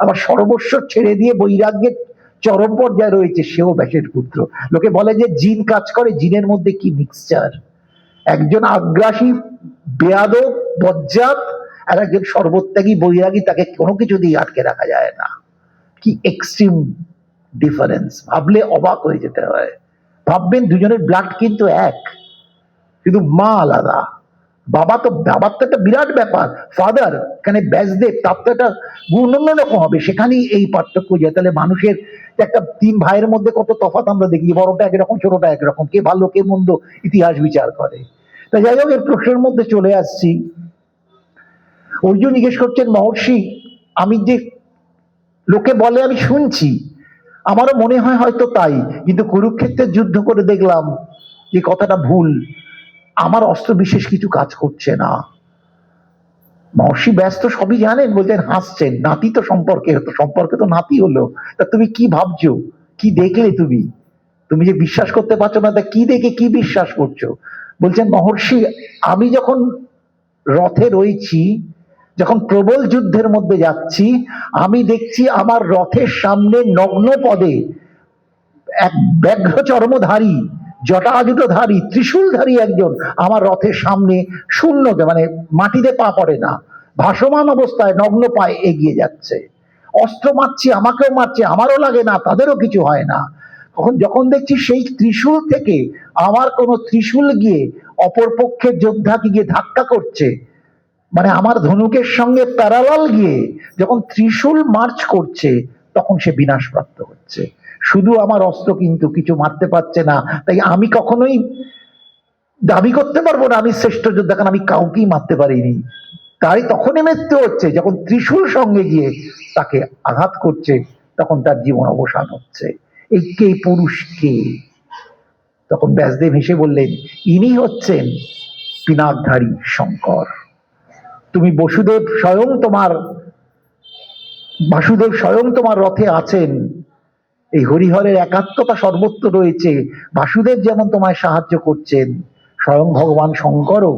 আবার সর্বস্ব ছেড়ে দিয়ে বৈরাগ্যের চরম পর্যায়ে রয়েছে, সেও ব্যাসের পুত্র। লোকে বলে যে জিন কাজ করে, জিনের মধ্যে কি মিক্সচার! একজন আগ্রাসী বেয়াদব বজ্জাত, আর একজন সর্বত্যাগী বৈরাগী, তাকে কোনো কিছু দিয়ে আটকে রাখা যায় না। কি এক্সট্রিম ডিফারেন্স, ভাবলে অবাক হয়ে যেতে হয়। ভাববেন দুজনের ব্লাড কিন্তু এক, শুধু মা আলাদা। বাবার তো একটা বিরাট ব্যাপার, ফাদার, এখানে ব্যাসদেব তার তো একটা গুণ অন্যরকম হবে, সেখানেই এই পার্থক্য যায়। তাহলে মানুষের একটা তিন ভাইয়ের মধ্যে কত তফাৎ আমরা দেখি, বড়টা একরকম ছোটটা একরকম, কে ভালো কে মন্দ ইতিহাস বিচার করে। তা যাই হোক, এর প্রশ্নের মধ্যে চলে আসছি। অর্জুন জিজ্ঞেস করছেন মহর্ষি, আমি যে লোকে বলে আমি শুনছি, আমারও মনে হয় হয়তো তাই, কিন্তু কুরুক্ষেত্রের যুদ্ধ করে দেখলাম যে কথাটা ভুল, আমার অস্ত্র বিশেষ কিছু কাজ করছে না। মহর্ষি ব্যস্ত সবই জানেন, বলছেন, হাসছেন, নাতি তো সম্পর্কে তো নাতি হলো। তা তুমি কি ভাবছো, কি দেখলে তুমি? তুমি যে বিশ্বাস করতে পারছো না, তা কি দেখে কি বিশ্বাস করছো? বলছেন মহর্ষি, আমি যখন রথে রয়েছি, যখন প্রবল যুদ্ধের মধ্যে যাচ্ছি, আমি দেখছি আমার রথের সামনে নগ্ন পদে এক ব্যাঘ্র চর্মধারী, জটাজুটধারী, ত্রিশূলধারী একজন আমার রথের সামনে শূন্যতে, মানে মাটিতে পা পড়ে না, ভাসমান অবস্থায় নগ্ন পায়ে এগিয়ে যাচ্ছে। অস্ত্র মারছি, আমাকেও মারছে, আমারও লাগে না, তাদেরও কিছু হয় না। যখন দেখছি সেই ত্রিশূল থেকে আমার কোনো ত্রিশূল গিয়ে অপর পক্ষের যোদ্ধাকে গিয়ে ধাক্কা করছে, মানে আমার ধনুকের সঙ্গে প্যারালাল গিয়ে যখন ত্রিশূল মার্চ করছে, তখন সে বিনাশপ্রাপ্ত হচ্ছে। শুধু আমার অস্ত্র কিন্তু কিছু মারতে পারছে না, তাই আমি কখনোই দাবি করতে পারবো না আমি শ্রেষ্ঠ যোদ্ধা, কারণ আমি কাউকেই মারতে পারিনি। তাই তখনই মৃত্যু হচ্ছে যখন ত্রিশূল সঙ্গে গিয়ে তাকে আঘাত করছে, তখন তার জীবন অবসান হচ্ছে। এই কে পুরুষ কে? তখন ব্যাসদেব হেসে বললেন, ইনি হচ্ছেন পিনাকধারী শঙ্কর। তুমি বাসুদেব স্বয়ং তোমার রথে আছেন, এই হরিহরের একাত্মতা সর্বত্র রয়েছে। বাসুদেব যেমন তোমায় সাহায্য করছেন, স্বয়ং ভগবান শঙ্করও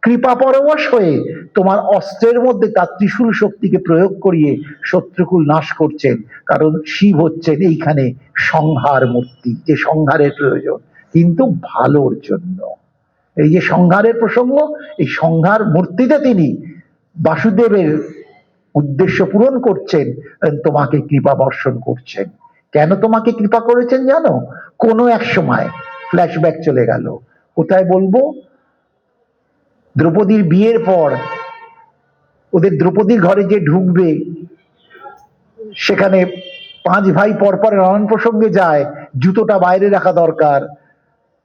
কৃপা পরবশ হয়ে তোমার অস্ত্রের মধ্যে তার ত্রিশূল শক্তিকে প্রয়োগ করিয়ে শত্রুকুল নাশ করছেন। কারণ শিব হচ্ছেন এইখানে সংহার মূর্তি, যে সংহারের প্রয়োজন কিন্তু ভালোর জন্য। এই যে সংহারের প্রসঙ্গ, এই সংহার মূর্তিতে তিনি বাসুদেবের উদ্দেশ্য পূরণ করছেন, তোমাকে কৃপা বর্ষণ করছেন। কেন তোমাকে কৃপা করেছেন জানো? কোনো এক সময় ফ্ল্যাশব্যাক চলে গেল। কোথায় বলবো? দ্রৌপদীর বিয়ের পর ওদের দ্রৌপদীর ঘরে যে ঢুকবে, সেখানে পাঁচ ভাই পরপর নানান প্রসঙ্গে যায়, জুতোটা বাইরে রাখা দরকার,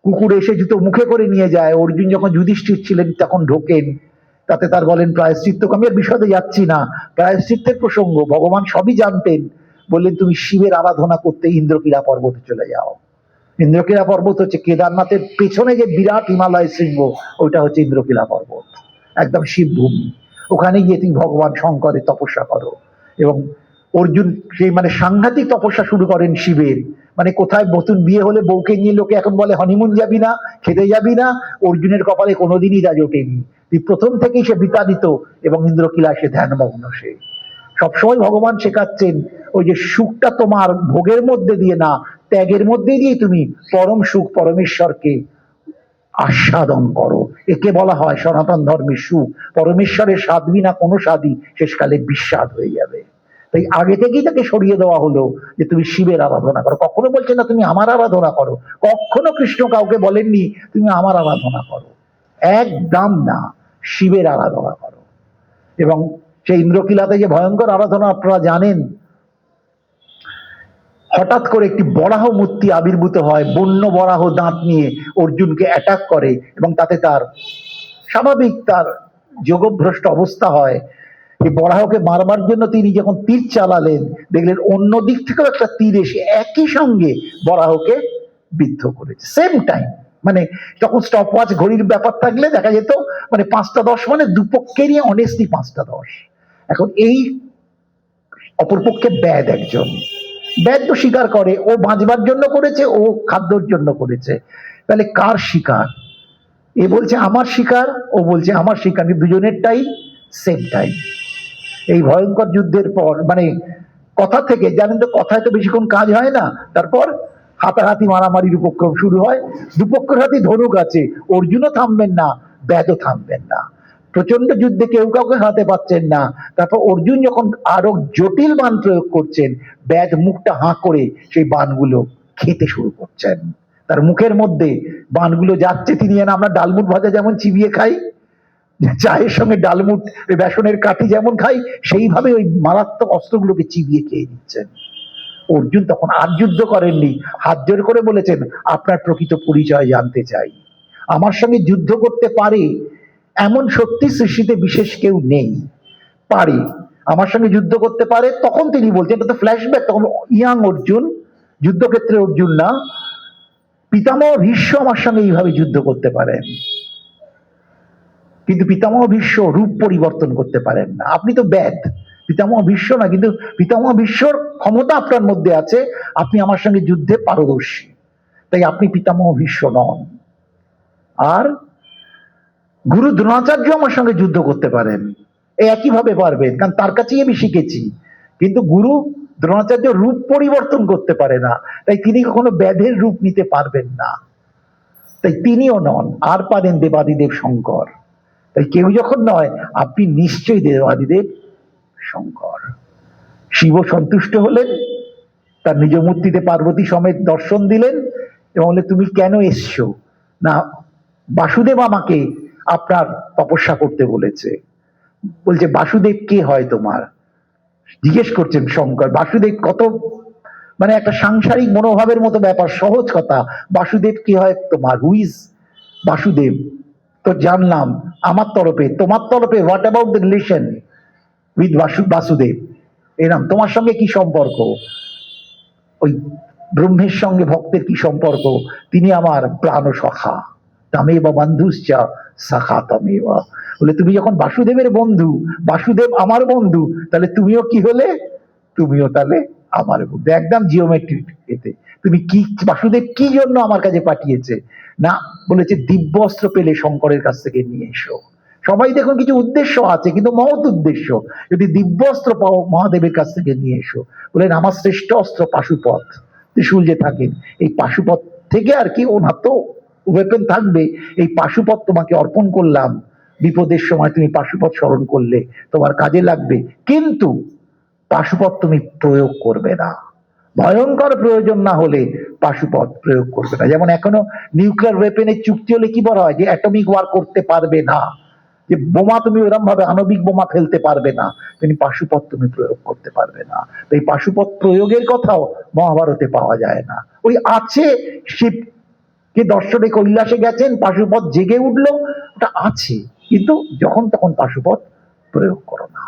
কুকুর এসে জুতো মুখে করে নিয়ে যায়। অর্জুন যখন যুধিষ্ঠির ছিলেন তখন ঢোকেন, তাতে তার বলেন প্রায়শ্চিত্ত। আমি আর বিশদে যাচ্ছি না, প্রায়শ্চিত্তের প্রসঙ্গ ভগবান সবই জানতেন। বললেন তুমি শিবের আরাধনা করতে ইন্দ্রকিলা পর্বতে চলে যাও। ইন্দ্রকিলা পর্বত হচ্ছে কেদারনাথের পেছনে যে বিরাট হিমালয় শৃঙ্গ, ওইটা হচ্ছে ইন্দ্রকিলা পর্বত, একদম শিবভূমি। ওখানে গিয়ে তুমি ভগবান শঙ্করের তপস্যা করো। এবং অর্জুন সেই মানে সাংঘাতিক তপস্যা শুরু করেন শিবের। মানে কোথায় নতুন বিয়ে হলে বউকে নিয়ে লোকে এখন বলে হনিমুন যাবি না, খেতে যাবি না, অর্জুনের কপালে কোনোদিনই তা জোটেনি। প্রথম থেকেই সে বিতাড়িত এবং ইন্দ্রকিলা সে ধ্যানমগ্ন। সে সবসময় ভগবান শেখাচ্ছেন ওই যে সুখটা তোমার ভোগের মধ্যে দিয়ে না, ত্যাগের মধ্যে দিয়ে তুমি পরম সুখ পরমেশ্বরকে আস্বাদন করো। একে বলা হয় সনাতন ধর্মের সুখ। পরমেশ্বরের স্বাদ বিনা কোনো স্বাদই শেষকালে বিস্বাদ হয়ে যাবে। তাই আগে থেকেই তাকে সরিয়ে দেওয়া হলো যে তুমি শিবের আরাধনা করো। কখনো বলছে না তুমি আমার আরাধনা করো, কখনো কৃষ্ণ কাউকে বলেননি তুমি আমার আরাধনা করো, একদম না, শিবের আরাধনা করো। এবং সেই ইন্দ্রকিলাতে যে ভয়ঙ্কর আরাধনা আপনারা জানেন, হঠাৎ করে একটি বরাহ মূর্তি আবির্ভূত হয়, বন্য বরাহ দাঁত নিয়ে অর্জুনকে অ্যাটাক করে এবং তাতে তার স্বাভাবিক তার যোগভ্রষ্ট অবস্থা হয়। এই বরাহকে মারবার জন্য তিনি যখন তীর চালালেন, দেখলেন অন্য দিক থেকেও একটা তীর এসে একই সঙ্গে বরাহকে বিদ্ধ করেছে, সেম টাইম। মানে তখন স্টপ ওয়াচ ঘড়ির ব্যাপার থাকলে দেখা যেত মানে 5টা 10, মানে দুপক্ষেরই অনেস্টলি 5টা 10। এখন এই অপরপক্ষে ব্যাদ একজন, ব্যাদ তো স্বীকার করে ও বাঁচবার জন্য করেছে, ও খাদ্যর জন্য করেছে। তাহলে কার শিকার? এ বলছে আমার শিকার, ও বলছে আমার শিকার, দুজনেরটাই সেম টাইম। এই ভয়ঙ্কর যুদ্ধের পর মানে কথা থেকে জানেন তো, কথায় তো বেশিক্ষণ কাজ হয় না, তারপর হাতাহাতি মারামারির উপক্রম শুরু হয়। দুপক্ষের হাতে ধনুক আছে, অর্জুনও থামবেন না, ব্যাদও থামবেন না। প্রচন্ড যুদ্ধে কেউ কাউকে হাতে পাচ্ছেন না। তারপর অর্জুন যখন আরো জটিল বান প্রয়োগ করছেন, ব্যাদ মুখটা হাঁ করে সেই বানগুলো খেতে শুরু করছেন। তার মুখের মধ্যে বানগুলো যাচ্ছে, তিনি যেন আমরা ডালমুট ভাজা যেমন চিবিয়ে খাই, চায়ের সঙ্গে ডালমুট বেসনের কাঠি যেমন খাই, সেইভাবে ওই মারাত্মক অস্ত্রগুলোকে চিবিয়ে খেয়ে নিচ্ছেন। অর্জুন তখন আর যুদ্ধ করেননি, হাত জোর করে বলেছেন আপনার প্রকৃত পরিচয় জানতে চাই। আমার সঙ্গে যুদ্ধ করতে পারে এমন সত্যি সৃষ্টিতে বিশেষ কেউ নেই, পারে আমার সঙ্গে যুদ্ধ করতে পারে। তখন তিনি বলছেন, এটা তো ফ্ল্যাশব্যাক, তখন ইয়াং অর্জুন, যুদ্ধক্ষেত্রে অর্জুন না, পিতামহ ভীষ্ম আমার সঙ্গে এইভাবে যুদ্ধ করতে পারেন, কিন্তু পিতামহ ভীষ্ম রূপ পরিবর্তন করতে পারেন না। আপনি তো ব্যাদ, পিতামহ ভীষ্ম না, কিন্তু পিতামহ ভীষ্মর ক্ষমতা আপনার মধ্যে আছে, আপনি আমার সঙ্গে যুদ্ধে পারদর্শী, তাই আপনি পিতামহ ভীষ্ম নন। আর গুরু দ্রোণাচার্য আমার সঙ্গে যুদ্ধ করতে পারেন, একইভাবে পারবেন, কারণ তার কাছেই আমি শিখেছি। কিন্তু গুরু দ্রোণাচার্য রূপ পরিবর্তন করতে পারে না, তাই তিনি কখনো ব্যাধের রূপ নিতে পারবেন না, তাই তিনিও নন। আর পারেন দেবাদিদেব শঙ্কর। তাই কেউ যখন নয়, আপনি নিশ্চয়ই দেবাদিদেব শঙ্কর। শিব সন্তুষ্ট হলেন, তার নিজ মূর্তিতে পার্বতী সমেত দর্শন দিলেন এবং বললেন তুমি কেন এসছো? না, বাসুদেব আমাকে আপনার তপস্যা করতে বলেছে। বলছে বাসুদেব কে হয় তোমার? জিজ্ঞেস করছেন শঙ্কর। বাসুদেব কত মানে একটা সাংসারিক মনোভাবের মতো ব্যাপার, সহজ কথা। বাসুদেব কে হয় তোমার? হুইজ বাসুদেব? তো জানলাম আমার তরফে, তোমার তরফে what about the relation with Basudeb? এরম তোমার সঙ্গে কি সম্পর্ক? ওই ব্রহ্মের সঙ্গে ভক্তের কি সম্পর্ক? তিনি আমার প্রাণ সখা, তমেব বন্ধুশ্চা সখা তমেব। বলে তুমি যখন বাসুদেবের বন্ধু, বাসুদেব আমার বন্ধু, তাহলে তুমিও কি হলে? তুমিও তাহলে আমার বুদ্ধি, একদম জিওমেট্রিক এতে। তুমি কি, বাসুদেব কি জন্য আমার কাছে পাঠিয়েছে? না, বলেছে দিব্য অস্ত্র পেলে শঙ্করের কাছ থেকে নিয়ে এসো। সবাই দেখুন কিছু উদ্দেশ্য আছে, কিন্তু মহৎ উদ্দেশ্য। যদি দিব্য অস্ত্র পাও মহাদেবের কাছ থেকে নিয়ে এসো। বলেন আমার শ্রেষ্ঠ অস্ত্র পাশুপথ, ত্রিশূল যে থাকেন, এই পাশুপথ থেকে আর কি, ওনার তো ওয়েপন থাকবে, এই পাশুপথ তোমাকে অর্পণ করলাম। বিপদের সময় তুমি পাশুপথ স্মরণ করলে তোমার কাজে লাগবে, কিন্তু পাশুপথ তুমি প্রয়োগ করবে না। ভয়ঙ্কর প্রয়োজন না হলে পাশুপথ প্রয়োগ করবে না। যেমন এখনো নিউক্লিয়ার ওয়েপেনের চুক্তি হলে কি বলা হয়, যে অ্যাটমিক ওয়ার করতে পারবে না, যে বোমা তুমি ওরকম ভাবে আণবিক বোমা ফেলতে পারবে না, তুমি পাশুপথ তুমি প্রয়োগ করতে পারবে না। তো এই পাশুপথ প্রয়োগের কথাও মহাভারতে পাওয়া যায় না। ওই আছে, শিবকে দর্শনে কৈলাসে গেছেন, পাশুপথ জেগে উঠলো, ওটা আছে, কিন্তু যখন তখন পাশুপথ প্রয়োগ করো না।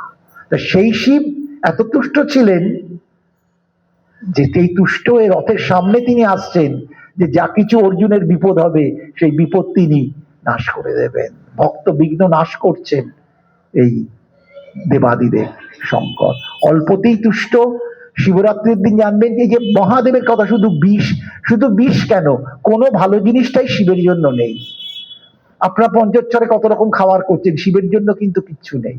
তা সেই শিব এত তুষ্ট ছিলেন যে এই তুষ্ট এর রথের সামনে তিনি আসছেন, যে যা কিছু অর্জুনের বিপদ হবে সেই বিপদ তিনি নাশ করে দেবেন। ভক্ত বিঘ্ন নাশ করছেন এই দেবাদিদেব শঙ্কর। অল্পতেই তুষ্ট। শিবরাত্রির দিন জানবেন যে মহাদেবের কথা শুধু বিষ, শুধু বিষ কেন, কোনো ভালো জিনিসটাই শিবের জন্য নেই। আপনারা পঞ্চোচ্চরে কত রকম খাবার করছেন, শিবের জন্য কিন্তু কিচ্ছু নেই।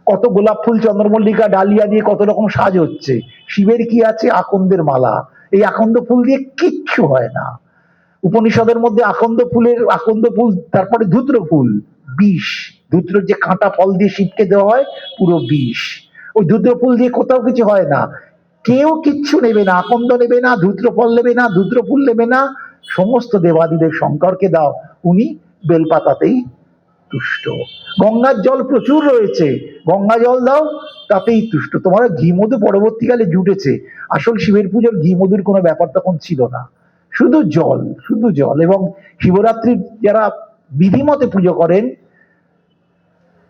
কত গোলাপ ফুল, চন্দ্রমল্লিকা, ডালিয়া দিয়ে কত রকম সাজ হচ্ছে, শিবের কি আছে? আকন্দের মালা। এই আকন্দ ফুল দিয়ে কিচ্ছু হয় না। উপনিষদের মধ্যে আকন্দ ফুল, তারপরে ধূত্র ফুল, বিষ। ধূত্র যে কাঁটা ফল দিয়ে শিবকে দেওয়া হয়, পুরো বিষ। ওই ধূত্র ফুল দিয়ে কোথাও কিছু হয় না। কেউ কিচ্ছু নেবে না, আকন্দ নেবে না, ধূত্র ফল নেবে না, ধূত্র ফুল নেবে না, সমস্ত দেবাদিদেব শঙ্করকে দাও, উনি বেলপাতাতেই তুষ্ট। গঙ্গার জল প্রচুর রয়েছে, গঙ্গা জল দাও, তাতেই তুষ্ট। তোমার ঘি মধু পরবর্তীকালে জুটেছে, আসল শিবের পুজোর ঘি মধুর কোনো ব্যাপার তখন ছিল না, শুধু জল, শুধু জল। এবং শিবরাত্রির যারা বিধিমতে পুজো করেন,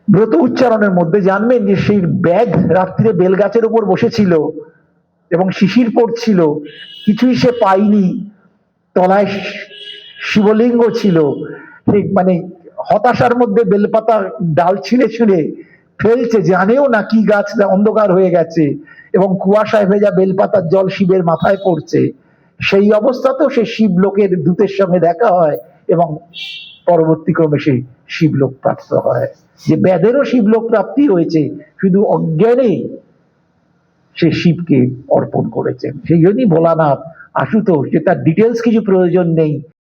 ব্রত উচ্চারণের মধ্যে জানবেন যে সেই ব্যাঘ রাত্রিরে বেলগাছের উপর বসেছিল এবং শিশির পড়ছিল, কিছুই সে পায়নি, তলায় শিবলিঙ্গ ছিল। সেই মানে হতাশার মধ্যে বেলপাতা ডাল ছিঁড়ে ছিঁড়ে ফেলছে, জানেও না কি গাছ অন্ধকার হয়ে গেছে, এবং কুয়াশায় ভেজা বেলপাতার জল শিবের মাথায় পড়ছে। সেই অবস্থাতেও সে শিবলোকের দূতের সঙ্গে দেখা হয় এবং পরবর্তী ক্রমে সেই শিবলোক প্রাপ্ত হয়। যে ব্যাধেরও শিবলোক প্রাপ্তি হয়েছে, শুধু অজ্ঞানে সে শিবকে অর্পণ করেছেন। সেই জন্যই ভোলানাথ, আশুতোষ, যে তার ডিটেলস কিছু প্রয়োজন নেই,